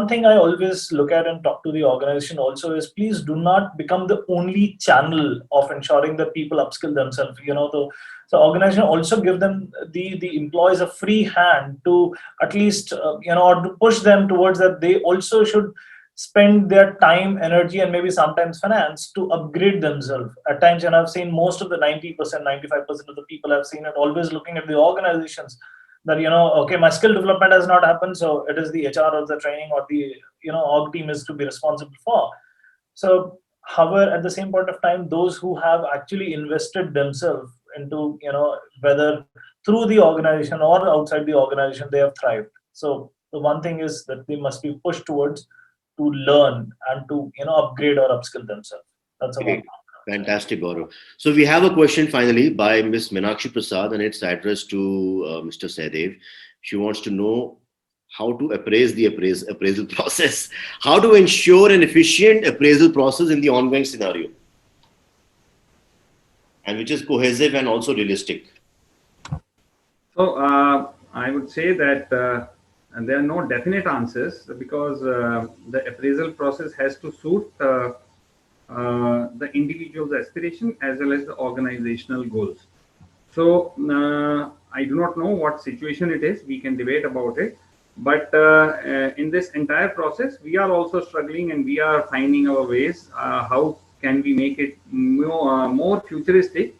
thing I always look at and talk to the organization also is, please do not become the only channel of ensuring that people upskill themselves. The organization also give them the employees a free hand to at least or to push them towards that they also should spend their time, energy, and maybe sometimes finance to upgrade themselves. At times, and I've seen most of the 90%, 95% of the people I've seen it always looking at the organizations that, okay, my skill development has not happened, so it is the HR or the training or the, org team is to be responsible for. So, however, at the same point of time, those who have actually invested themselves into, whether through the organization or outside the organization, they have thrived. So, the one thing is that they must be pushed towards to learn and to upgrade or upskill themselves. That's a one. Fantastic, Gaurav. So we have a question finally by Ms. Meenakshi Prasad, and it's addressed to Mr. Sahdev. She wants to know how to appraise the appraisal process, how to ensure an efficient appraisal process in the ongoing scenario, and which is cohesive and also realistic. So I would say that there are no definite answers, because the appraisal process has to suit the individual's aspiration as well as the organizational goals. So I do not know what situation it is. We can debate about it. But in this entire process, we are also struggling, and we are finding our ways. How can we make it more futuristic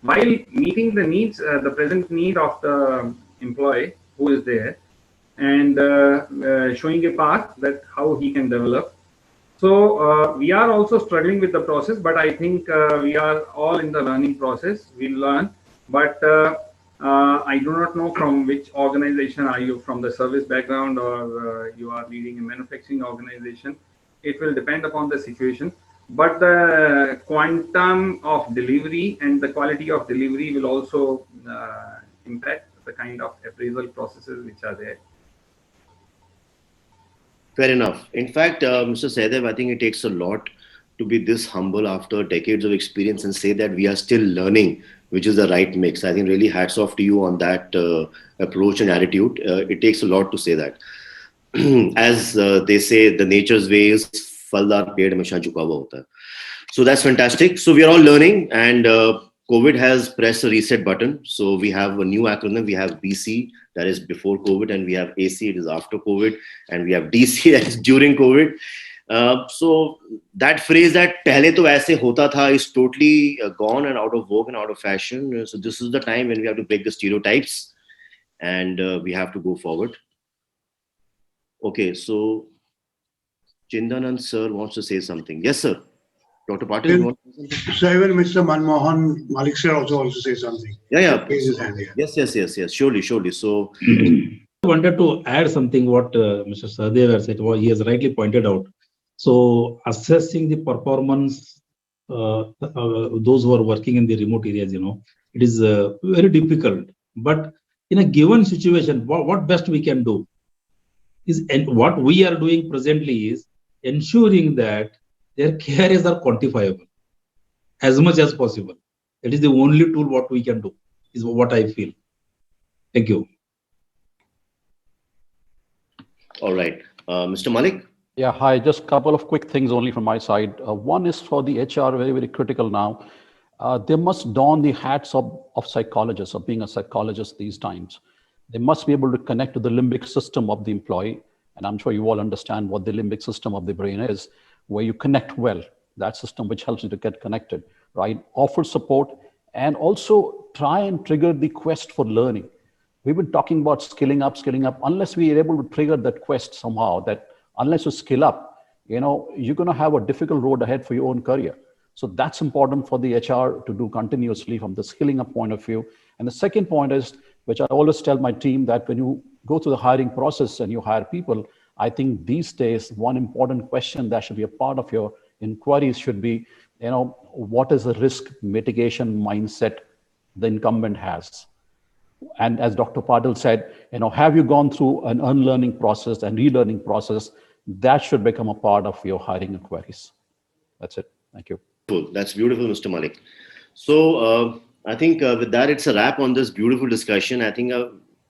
while meeting the needs, the present need of the employee who is there, and showing a path that how he can develop. So we are also struggling with the process, but I think we are all in the learning process. We learn, but I do not know from which organization are you, from the service background, or you are leading a manufacturing organization. It will depend upon the situation, but the quantum of delivery and the quality of delivery will also impact the kind of appraisal processes which are there. Fair enough. In fact, Mr. Sahdev, I think it takes a lot to be this humble after decades of experience and say that we are still learning, which is the right mix. I think really hats off to you on that approach and attitude. It takes a lot to say that. As they say, the nature's way is फलदार पेड़ हमेशा झुका हुआ होता है. So that's fantastic. So we are all learning, and COVID has pressed a reset button. So we have a new acronym. We have BC, that is before COVID, and we have AC, it is after COVID, and we have DC, that is during COVID. So that phrase that pehle to aise hota tha is totally gone and out of vogue and out of fashion. So this is the time when we have to break the stereotypes, and we have to go forward. Okay, so Chindanand sir wants to say something. Yes, sir. Dr. Patil, you want to say something? So even Mr. Manmohan, Malik sir also wants to say something. Yeah. Raise his hand here. Yes. Surely. So I wanted to add something what Mr. Sahdev has said. He has rightly pointed out. So assessing the performance, those who are working in the remote areas, it is very difficult. But in a given situation, what best we can do is, and what we are doing presently is ensuring that their KRAs are quantifiable as much as possible. It is the only tool what we can do, is what I feel. Thank you. All right. Mr. Malik? Yeah, hi. Just a couple of quick things only from my side. One is for the HR, very, very critical now. They must don the hats of psychologists, of being a psychologist these times. They must be able to connect to the limbic system of the employee. And I'm sure you all understand what the limbic system of the brain is, where you connect well, that system which helps you to get connected, right? Offer support and also try and trigger the quest for learning. We've been talking about skilling up, unless we are able to trigger that quest somehow, that unless you skill up, you're going to have a difficult road ahead for your own career. So that's important for the HR to do continuously from the skilling up point of view. And the second point is, which I always tell my team, that when you go through the hiring process and you hire people, I think these days, one important question that should be a part of your inquiries should be, what is the risk mitigation mindset the incumbent has? And as Dr. Patil said, have you gone through an unlearning process and relearning process? That should become a part of your hiring inquiries. That's it. Thank you. Cool. That's beautiful, Mr. Malik. So I think with that, it's a wrap on this beautiful discussion. I think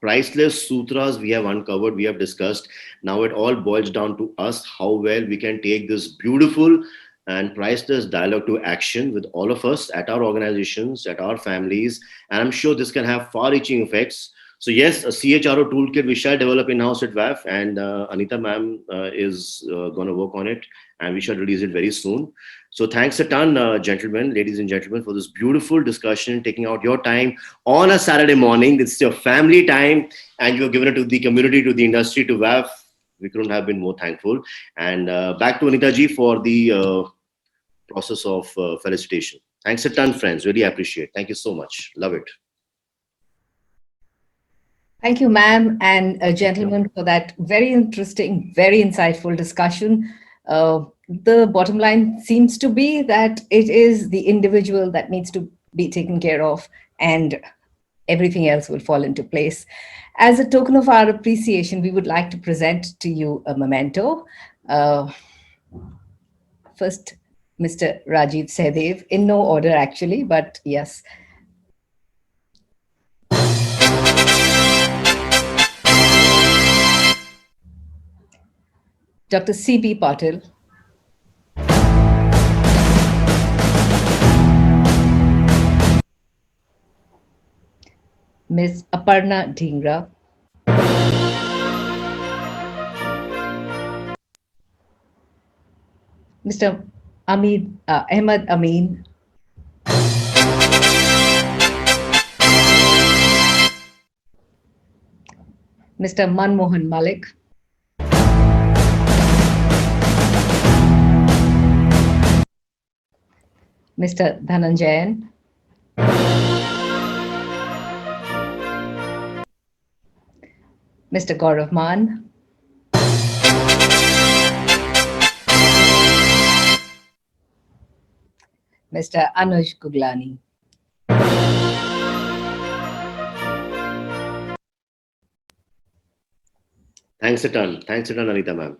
priceless sutras we have uncovered, we have discussed. Now it all boils down to us, how well we can take this beautiful and priceless dialogue to action with all of us at our organizations, at our families. And I'm sure this can have far-reaching effects. So yes, a CHRO toolkit we shall develop in-house at WAF, and Anita ma'am is going to work on it, and we shall release it very soon. So thanks a ton, ladies and gentlemen, for this beautiful discussion, taking out your time on a Saturday morning. It's your family time, and you've given it to the community, to the industry, to WAF. We couldn't have been more thankful. And back to Anita ji for the process of felicitation. Thanks a ton, friends. Really appreciate it. Thank you so much. Love it. Thank you, ma'am and gentlemen, for that very interesting, very insightful discussion. The bottom line seems to be that it is the individual that needs to be taken care of, and everything else will fall into place. As a token of our appreciation, we would like to present to you a memento. First, Mr. Rajiv Sahdev, in no order actually, but yes. Dr. C.B. Patil. Ms. Aparna Dhingra. Mr. Ahmad Ameen. Mr. Manmohan Malik. Mr. Dhananjayan. Mr. Gaurav Mann. Mr. Anuj Guglani. Thanks a ton, Anita ma'am.